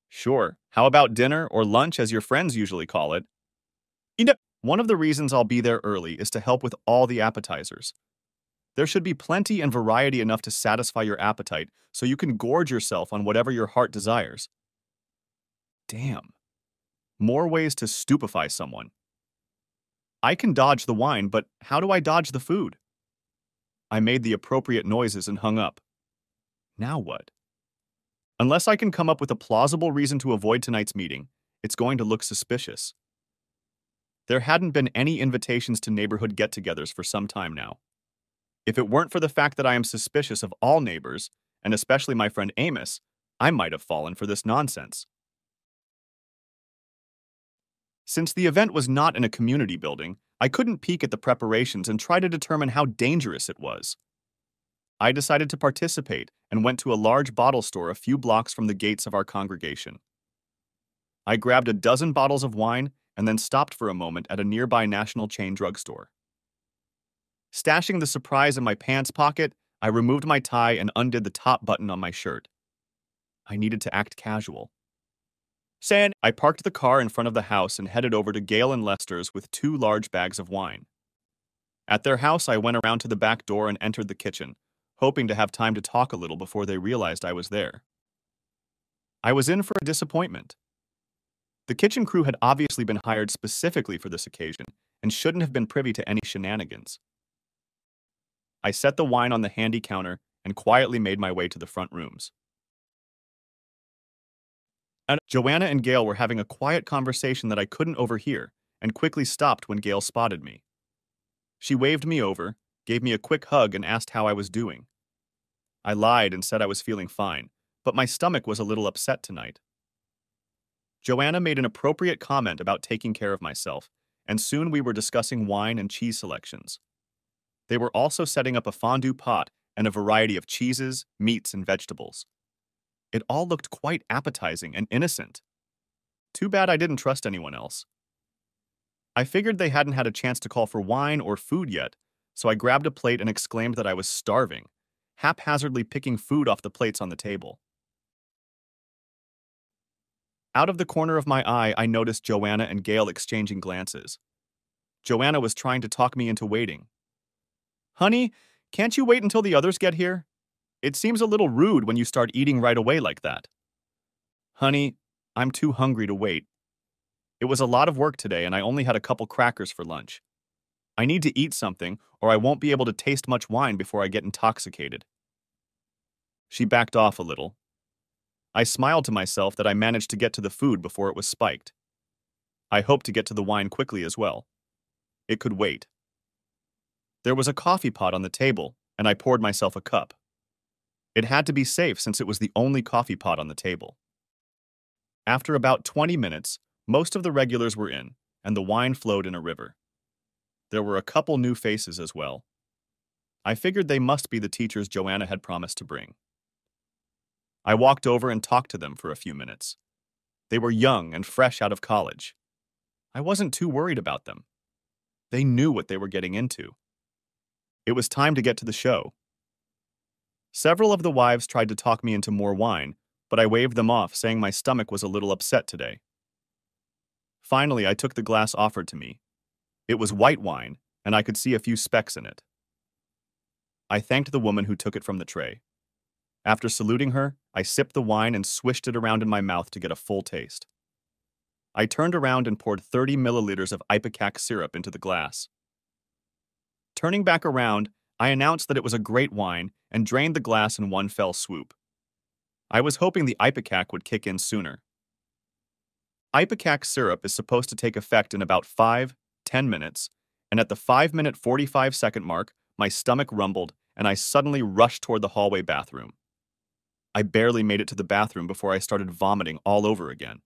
"Sure. How about dinner or lunch as your friends usually call it?" One of the reasons I'll be there early is to help with all the appetizers. There should be plenty and variety enough to satisfy your appetite so you can gorge yourself on whatever your heart desires. Damn. More ways to stupefy someone. I can dodge the wine, but how do I dodge the food? I made the appropriate noises and hung up. Now what? Unless I can come up with a plausible reason to avoid tonight's meeting, it's going to look suspicious. There hadn't been any invitations to neighborhood get-togethers for some time now. If it weren't for the fact that I am suspicious of all neighbors, and especially my friend Amos, I might have fallen for this nonsense. Since the event was not in a community building, I couldn't peek at the preparations and try to determine how dangerous it was. I decided to participate and went to a large bottle store a few blocks from the gates of our congregation. I grabbed a dozen bottles of wine and then stopped for a moment at a nearby national chain drugstore. Stashing the surprise in my pants pocket, I removed my tie and undid the top button on my shirt. I needed to act casual. I parked the car in front of the house and headed over to Gail and Lester's with 2 large bags of wine. At their house, I went around to the back door and entered the kitchen, hoping to have time to talk a little before they realized I was there. I was in for a disappointment. The kitchen crew had obviously been hired specifically for this occasion and shouldn't have been privy to any shenanigans. I set the wine on the handy counter and quietly made my way to the front rooms. Joanna and Gail were having a quiet conversation that I couldn't overhear and quickly stopped when Gail spotted me. She waved me over, gave me a quick hug, and asked how I was doing. I lied and said I was feeling fine, but my stomach was a little upset tonight. Joanna made an appropriate comment about taking care of myself, and soon we were discussing wine and cheese selections. They were also setting up a fondue pot and a variety of cheeses, meats, and vegetables. It all looked quite appetizing and innocent. Too bad I didn't trust anyone else. I figured they hadn't had a chance to call for wine or food yet, so I grabbed a plate and exclaimed that I was starving, haphazardly picking food off the plates on the table. Out of the corner of my eye, I noticed Joanna and Gail exchanging glances. Joanna was trying to talk me into waiting. "Honey, can't you wait until the others get here? It seems a little rude when you start eating right away like that." "Honey, I'm too hungry to wait. It was a lot of work today and I only had a couple crackers for lunch. I need to eat something or I won't be able to taste much wine before I get intoxicated." She backed off a little. I smiled to myself that I managed to get to the food before it was spiked. I hoped to get to the wine quickly as well. It could wait. There was a coffee pot on the table, and I poured myself a cup. It had to be safe since it was the only coffee pot on the table. After about 20 minutes, most of the regulars were in, and the wine flowed in a river. There were a couple new faces as well. I figured they must be the teachers Joanna had promised to bring. I walked over and talked to them for a few minutes. They were young and fresh out of college. I wasn't too worried about them. They knew what they were getting into. It was time to get to the show. Several of the wives tried to talk me into more wine, but I waved them off, saying my stomach was a little upset today. Finally, I took the glass offered to me, It was white wine, and I could see a few specks in it. I thanked the woman who took it from the tray. After saluting her, I sipped the wine and swished it around in my mouth to get a full taste. I turned around and poured 30 milliliters of ipecac syrup into the glass. Turning back around, I announced that it was a great wine and drained the glass in one fell swoop. I was hoping the ipecac would kick in sooner. Ipecac syrup is supposed to take effect in about 5-10 minutes, and at the 5-minute 45-second mark, my stomach rumbled and I suddenly rushed toward the hallway bathroom. I barely made it to the bathroom before I started vomiting all over again.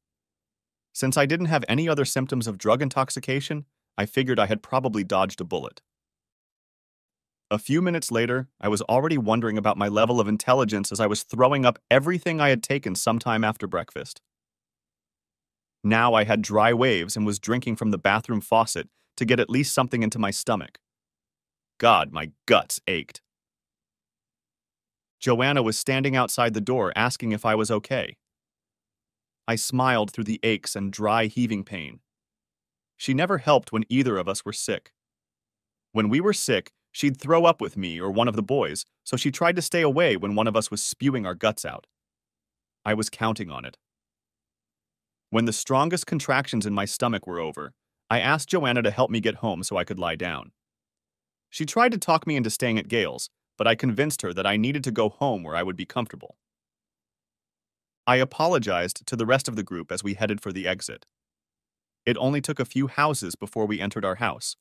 Since I didn't have any other symptoms of drug intoxication, I figured I had probably dodged a bullet. A few minutes later, I was already wondering about my level of intelligence as I was throwing up everything I had taken sometime after breakfast. Now I had dry waves and was drinking from the bathroom faucet to get at least something into my stomach. God, my guts ached. Joanna was standing outside the door asking if I was okay. I smiled through the aches and dry heaving pain. She never helped when either of us were sick. When we were sick, she'd throw up with me or one of the boys, so she tried to stay away when one of us was spewing our guts out. I was counting on it. When the strongest contractions in my stomach were over, I asked Joanna to help me get home so I could lie down. She tried to talk me into staying at Gale's, but I convinced her that I needed to go home where I would be comfortable. I apologized to the rest of the group as we headed for the exit. It only took a few houses before we entered our house.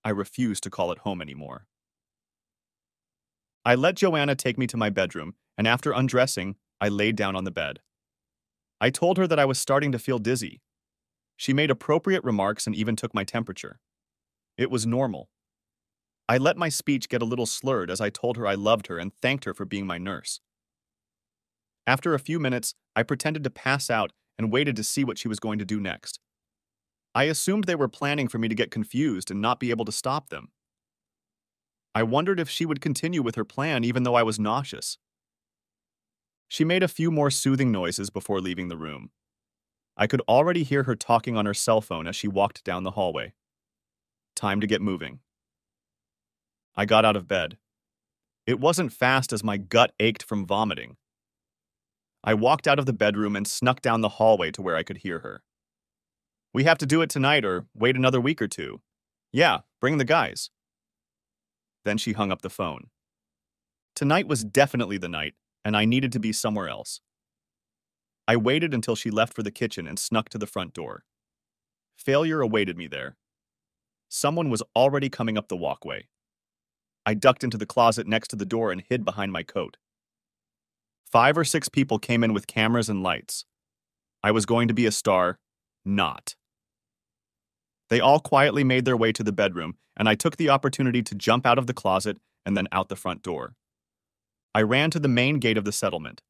I refused to call it home anymore. I let Joanna take me to my bedroom, and after undressing, I laid down on the bed. I told her that I was starting to feel dizzy. She made appropriate remarks and even took my temperature. It was normal. I let my speech get a little slurred as I told her I loved her and thanked her for being my nurse. After a few minutes, I pretended to pass out and waited to see what she was going to do next. I assumed they were planning for me to get confused and not be able to stop them. I wondered if she would continue with her plan even though I was nauseous. She made a few more soothing noises before leaving the room. I could already hear her talking on her cell phone as she walked down the hallway. Time to get moving. I got out of bed. It wasn't fast as my gut ached from vomiting. I walked out of the bedroom and snuck down the hallway to where I could hear her. We have to do it tonight or wait another week or two. Yeah, bring the guys. Then she hung up the phone. Tonight was definitely the night, and I needed to be somewhere else. I waited until she left for the kitchen and snuck to the front door. Failure awaited me there. Someone was already coming up the walkway. I ducked into the closet next to the door and hid behind my coat. 5 or 6 people came in with cameras and lights. I was going to be a star, not. They all quietly made their way to the bedroom, and I took the opportunity to jump out of the closet and then out the front door. I ran to the main gate of the settlement.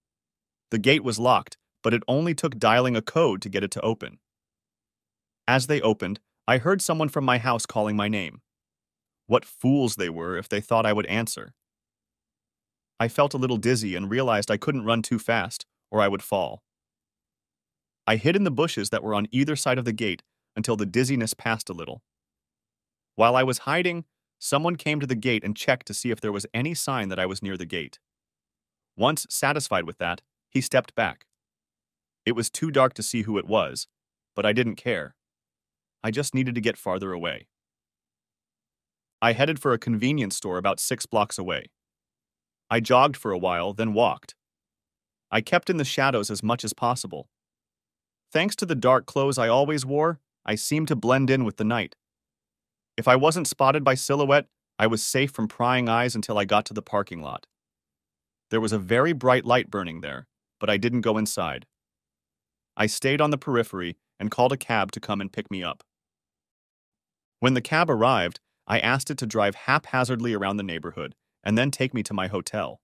The gate was locked, but it only took dialing a code to get it to open. As they opened, I heard someone from my house calling my name. What fools they were if they thought I would answer. I felt a little dizzy and realized I couldn't run too fast, or I would fall. I hid in the bushes that were on either side of the gate until the dizziness passed a little. While I was hiding, someone came to the gate and checked to see if there was any sign that I was near the gate. Once satisfied with that, he stepped back. It was too dark to see who it was, but I didn't care. I just needed to get farther away. I headed for a convenience store about 6 blocks away. I jogged for a while, then walked. I kept in the shadows as much as possible. Thanks to the dark clothes I always wore, I seemed to blend in with the night. If I wasn't spotted by silhouette, I was safe from prying eyes until I got to the parking lot. There was a very bright light burning there, but I didn't go inside. I stayed on the periphery and called a cab to come and pick me up. When the cab arrived, I asked it to drive haphazardly around the neighborhood and then take me to my hotel.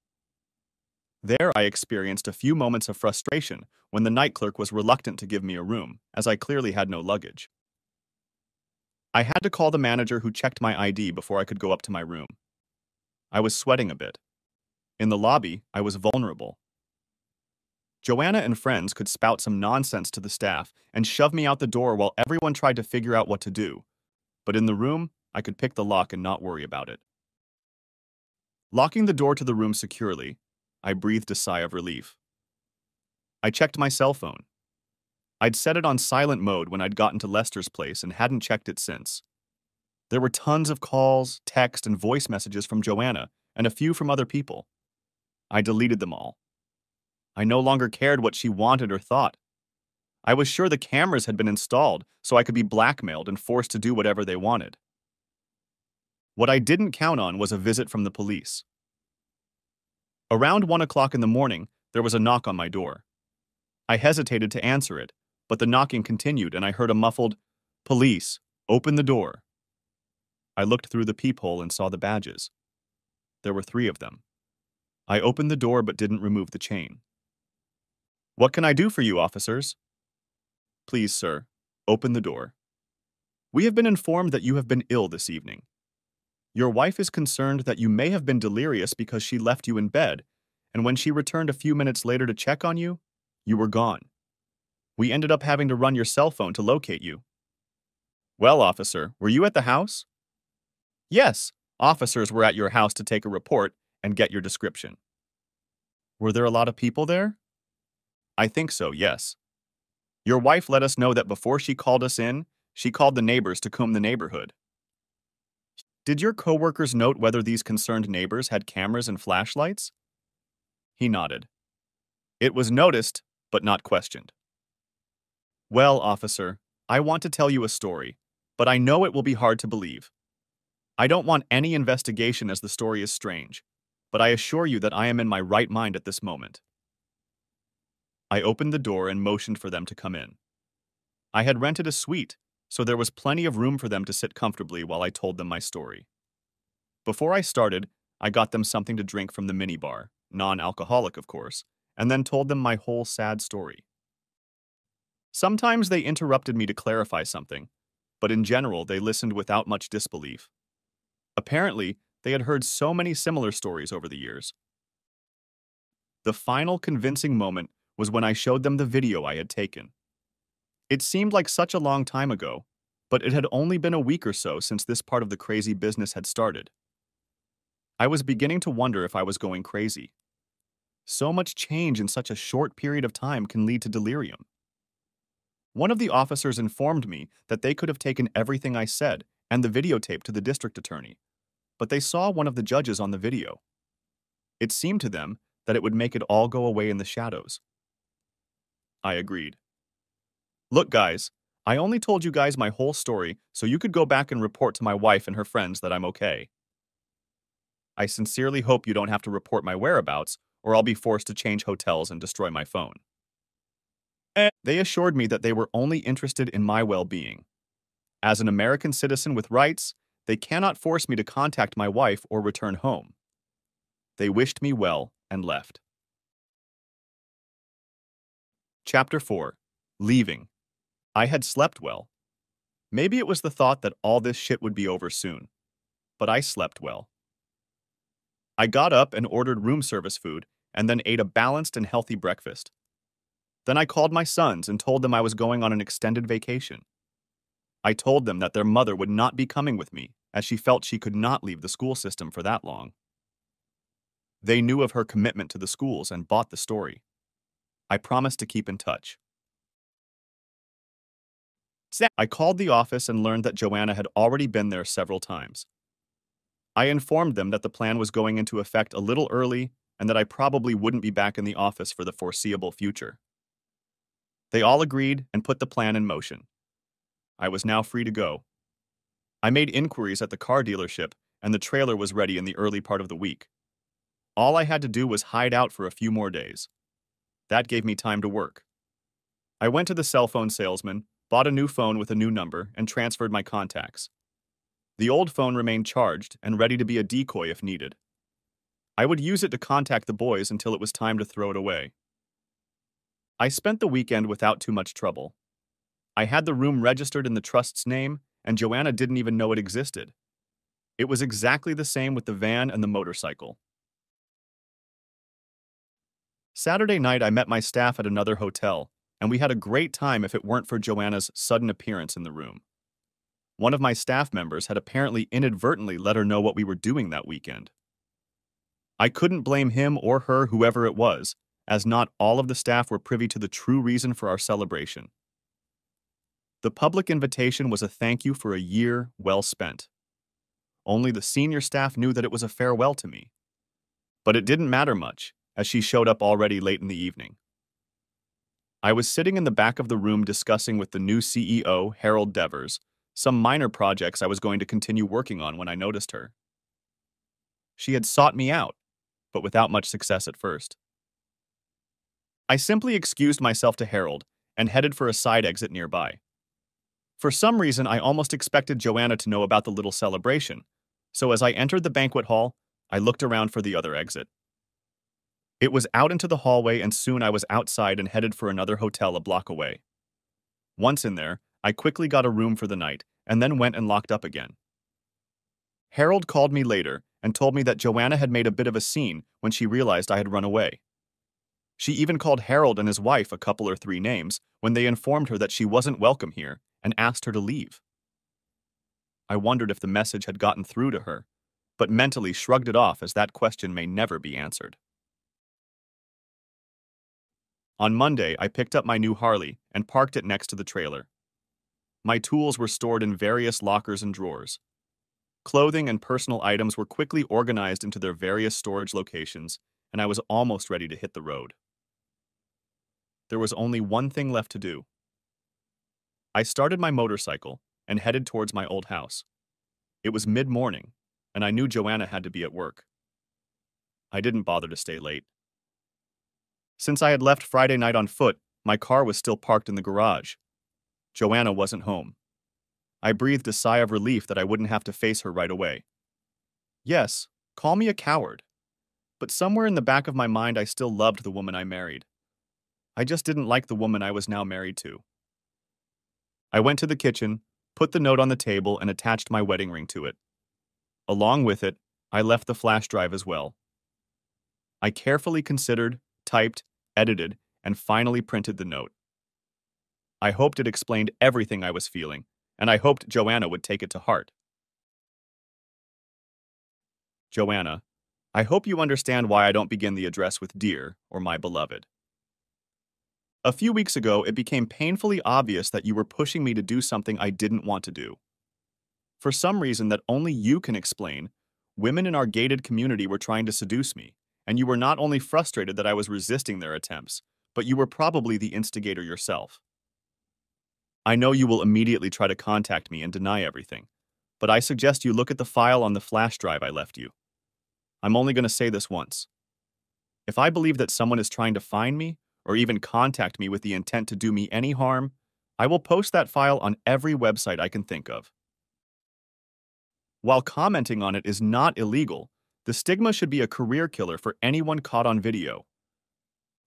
There I experienced a few moments of frustration when the night clerk was reluctant to give me a room, as I clearly had no luggage. I had to call the manager who checked my ID before I could go up to my room. I was sweating a bit. In the lobby, I was vulnerable. Joanna and friends could spout some nonsense to the staff and shove me out the door while everyone tried to figure out what to do, but in the room, I could pick the lock and not worry about it. Locking the door to the room securely, I breathed a sigh of relief. I checked my cell phone. I'd set it on silent mode when I'd gotten to Lester's place and hadn't checked it since. There were tons of calls, text, and voice messages from Joanna, and a few from other people. I deleted them all. I no longer cared what she wanted or thought. I was sure the cameras had been installed so I could be blackmailed and forced to do whatever they wanted. What I didn't count on was a visit from the police. Around 1 o'clock in the morning, there was a knock on my door. I hesitated to answer it, but the knocking continued and I heard a muffled, "Police, open the door." I looked through the peephole and saw the badges. There were 3 of them. I opened the door but didn't remove the chain. "What can I do for you, officers?" "Please, sir, open the door. We have been informed that you have been ill this evening. Your wife is concerned that you may have been delirious because she left you in bed, and when she returned a few minutes later to check on you, you were gone. We ended up having to run your cell phone to locate you." "Well, officer, were you at the house?" "Yes, officers were at your house to take a report and get your description." "Were there a lot of people there?" "I think so, yes. Your wife let us know that before she called us in, she called the neighbors to comb the neighborhood." "Did your coworkers note whether these concerned neighbors had cameras and flashlights?" He nodded. "It was noticed, but not questioned." "Well, officer, I want to tell you a story, but I know it will be hard to believe. I don't want any investigation as the story is strange, but I assure you that I am in my right mind at this moment." I opened the door and motioned for them to come in. I had rented a suite, so there was plenty of room for them to sit comfortably while I told them my story. Before I started, I got them something to drink from the minibar, non-alcoholic of course, and then told them my whole sad story. Sometimes they interrupted me to clarify something, but in general they listened without much disbelief. Apparently, they had heard so many similar stories over the years. The final convincing moment was when I showed them the video I had taken. It seemed like such a long time ago, but it had only been a week or so since this part of the crazy business had started. I was beginning to wonder if I was going crazy. So much change in such a short period of time can lead to delirium. One of the officers informed me that they could have taken everything I said and the videotape to the district attorney, but they saw one of the judges on the video. It seemed to them that it would make it all go away in the shadows. I agreed. "Look, guys, I only told you guys my whole story so you could go back and report to my wife and her friends that I'm okay. I sincerely hope you don't have to report my whereabouts, or I'll be forced to change hotels and destroy my phone." They assured me that they were only interested in my well-being. As an American citizen with rights, they cannot force me to contact my wife or return home. They wished me well and left. Chapter 4. Leaving. I had slept well. Maybe it was the thought that all this shit would be over soon, but I slept well. I got up and ordered room service food and then ate a balanced and healthy breakfast. Then I called my sons and told them I was going on an extended vacation. I told them that their mother would not be coming with me, as she felt she could not leave the school system for that long. They knew of her commitment to the schools and bought the story. I promised to keep in touch. I called the office and learned that Joanna had already been there several times. I informed them that the plan was going into effect a little early and that I probably wouldn't be back in the office for the foreseeable future. They all agreed and put the plan in motion. I was now free to go. I made inquiries at the car dealership, and the trailer was ready in the early part of the week. All I had to do was hide out for a few more days. That gave me time to work. I went to the cell phone salesman, bought a new phone with a new number, and transferred my contacts. The old phone remained charged and ready to be a decoy if needed. I would use it to contact the boys until it was time to throw it away. I spent the weekend without too much trouble. I had the room registered in the trust's name, and Joanna didn't even know it existed. It was exactly the same with the van and the motorcycle. Saturday night, I met my staff at another hotel, and we had a great time if it weren't for Joanna's sudden appearance in the room. One of my staff members had apparently inadvertently let her know what we were doing that weekend. I couldn't blame him or her, whoever it was, as not all of the staff were privy to the true reason for our celebration. The public invitation was a thank you for a year well spent. Only the senior staff knew that it was a farewell to me. But it didn't matter much, as she showed up already late in the evening. I was sitting in the back of the room discussing with the new CEO, Harold Devers, some minor projects I was going to continue working on when I noticed her. She had sought me out, but without much success at first. I simply excused myself to Harold and headed for a side exit nearby. For some reason, I almost expected Joanna to know about the little celebration, so as I entered the banquet hall, I looked around for the other exit. It was out into the hallway, and soon I was outside and headed for another hotel a block away. Once in there, I quickly got a room for the night and then went and locked up again. Harold called me later and told me that Joanna had made a bit of a scene when she realized I had run away. She even called Harold and his wife a couple or three names when they informed her that she wasn't welcome here and asked her to leave. I wondered if the message had gotten through to her, but mentally shrugged it off as that question may never be answered. On Monday, I picked up my new Harley and parked it next to the trailer. My tools were stored in various lockers and drawers. Clothing and personal items were quickly organized into their various storage locations, and I was almost ready to hit the road. There was only one thing left to do. I started my motorcycle and headed towards my old house. It was mid-morning, and I knew Joanna had to be at work. I didn't bother to stay late. Since I had left Friday night on foot, my car was still parked in the garage. Joanna wasn't home. I breathed a sigh of relief that I wouldn't have to face her right away. Yes, call me a coward, but somewhere in the back of my mind I still loved the woman I married. I just didn't like the woman I was now married to. I went to the kitchen, put the note on the table, and attached my wedding ring to it. Along with it, I left the flash drive as well. I carefully considered, typed, edited, and finally printed the note. I hoped it explained everything I was feeling, and I hoped Joanna would take it to heart. Joanna, I hope you understand why I don't begin the address with dear or my beloved. A few weeks ago, it became painfully obvious that you were pushing me to do something I didn't want to do. For some reason that only you can explain, women in our gated community were trying to seduce me, and you were not only frustrated that I was resisting their attempts, but you were probably the instigator yourself. I know you will immediately try to contact me and deny everything, but I suggest you look at the file on the flash drive I left you. I'm only going to say this once. If I believe that someone is trying to find me, or even contact me with the intent to do me any harm, I will post that file on every website I can think of. While commenting on it is not illegal, the stigma should be a career killer for anyone caught on video.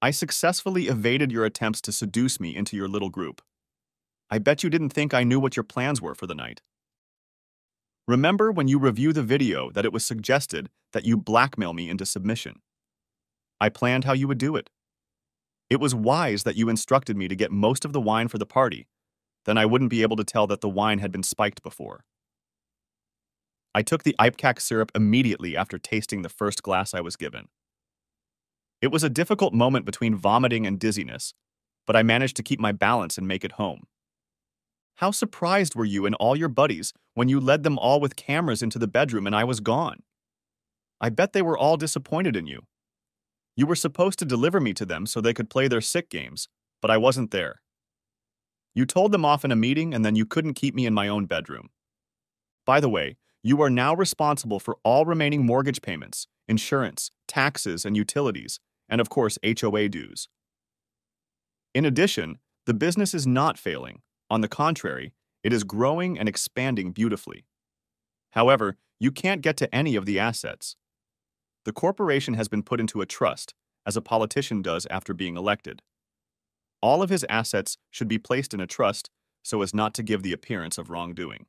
I successfully evaded your attempts to seduce me into your little group. I bet you didn't think I knew what your plans were for the night. Remember when you review the video that it was suggested that you blackmail me into submission. I planned how you would do it. It was wise that you instructed me to get most of the wine for the party, then I wouldn't be able to tell that the wine had been spiked before. I took the ipecac syrup immediately after tasting the first glass I was given. It was a difficult moment between vomiting and dizziness, but I managed to keep my balance and make it home. How surprised were you and all your buddies when you led them all with cameras into the bedroom and I was gone? I bet they were all disappointed in you. You were supposed to deliver me to them so they could play their sick games, but I wasn't there. You told them off in a meeting and then you couldn't keep me in my own bedroom. By the way, you are now responsible for all remaining mortgage payments, insurance, taxes, and utilities, and of course HOA dues. In addition, the business is not failing. On the contrary, it is growing and expanding beautifully. However, you can't get to any of the assets. The corporation has been put into a trust, as a politician does after being elected. All of his assets should be placed in a trust so as not to give the appearance of wrongdoing.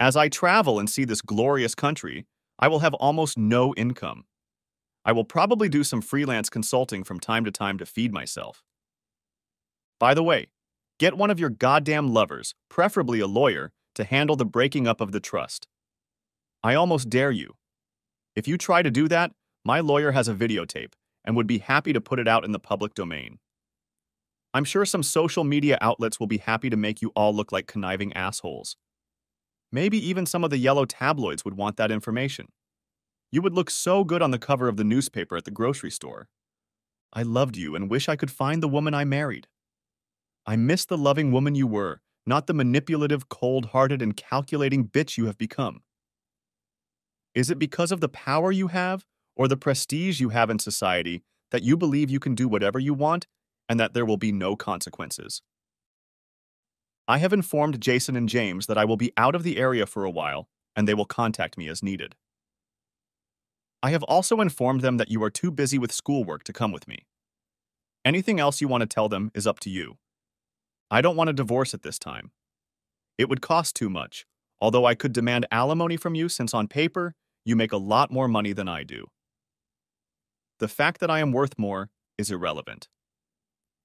As I travel and see this glorious country, I will have almost no income. I will probably do some freelance consulting from time to feed myself. By the way, get one of your goddamn lovers, preferably a lawyer, to handle the breaking up of the trust. I almost dare you. If you try to do that, my lawyer has a videotape and would be happy to put it out in the public domain. I'm sure some social media outlets will be happy to make you all look like conniving assholes. Maybe even some of the yellow tabloids would want that information. You would look so good on the cover of the newspaper at the grocery store. I loved you and wish I could find the woman I married. I miss the loving woman you were, not the manipulative, cold-hearted, and calculating bitch you have become. Is it because of the power you have, or the prestige you have in society, that you believe you can do whatever you want, and that there will be no consequences? I have informed Jason and James that I will be out of the area for a while, and they will contact me as needed. I have also informed them that you are too busy with schoolwork to come with me. Anything else you want to tell them is up to you. I don't want a divorce at this time. It would cost too much, although I could demand alimony from you since on paper, you make a lot more money than I do. The fact that I am worth more is irrelevant.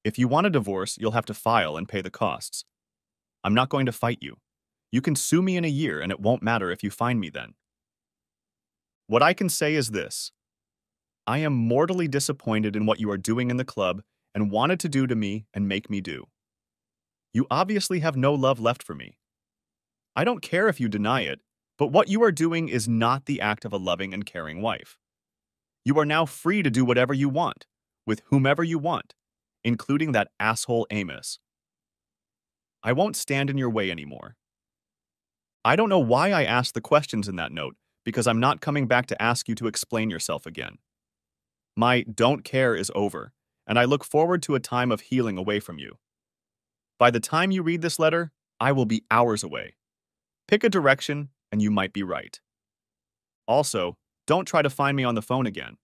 If you want a divorce, you'll have to file and pay the costs. I'm not going to fight you. You can sue me in a year and it won't matter if you find me then. What I can say is this. I am mortally disappointed in what you are doing in the club and wanted to do to me and make me do. You obviously have no love left for me. I don't care if you deny it, but what you are doing is not the act of a loving and caring wife. You are now free to do whatever you want, with whomever you want, including that asshole Amos. I won't stand in your way anymore. I don't know why I asked the questions in that note, because I'm not coming back to ask you to explain yourself again. My don't care is over, and I look forward to a time of healing away from you. By the time you read this letter, I will be hours away. Pick a direction, and you might be right. Also, don't try to find me on the phone again.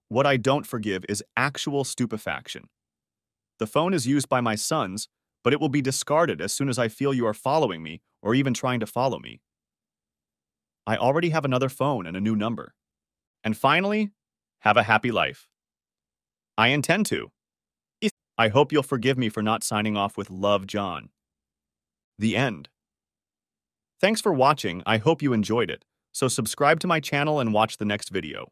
What I don't forgive is actual stupefaction. The phone is used by my sons, but it will be discarded as soon as I feel you are following me or even trying to follow me. I already have another phone and a new number. And finally, have a happy life. I intend to. I hope you'll forgive me for not signing off with Love, John. The end. Thanks for watching. I hope you enjoyed it. So subscribe to my channel and watch the next video.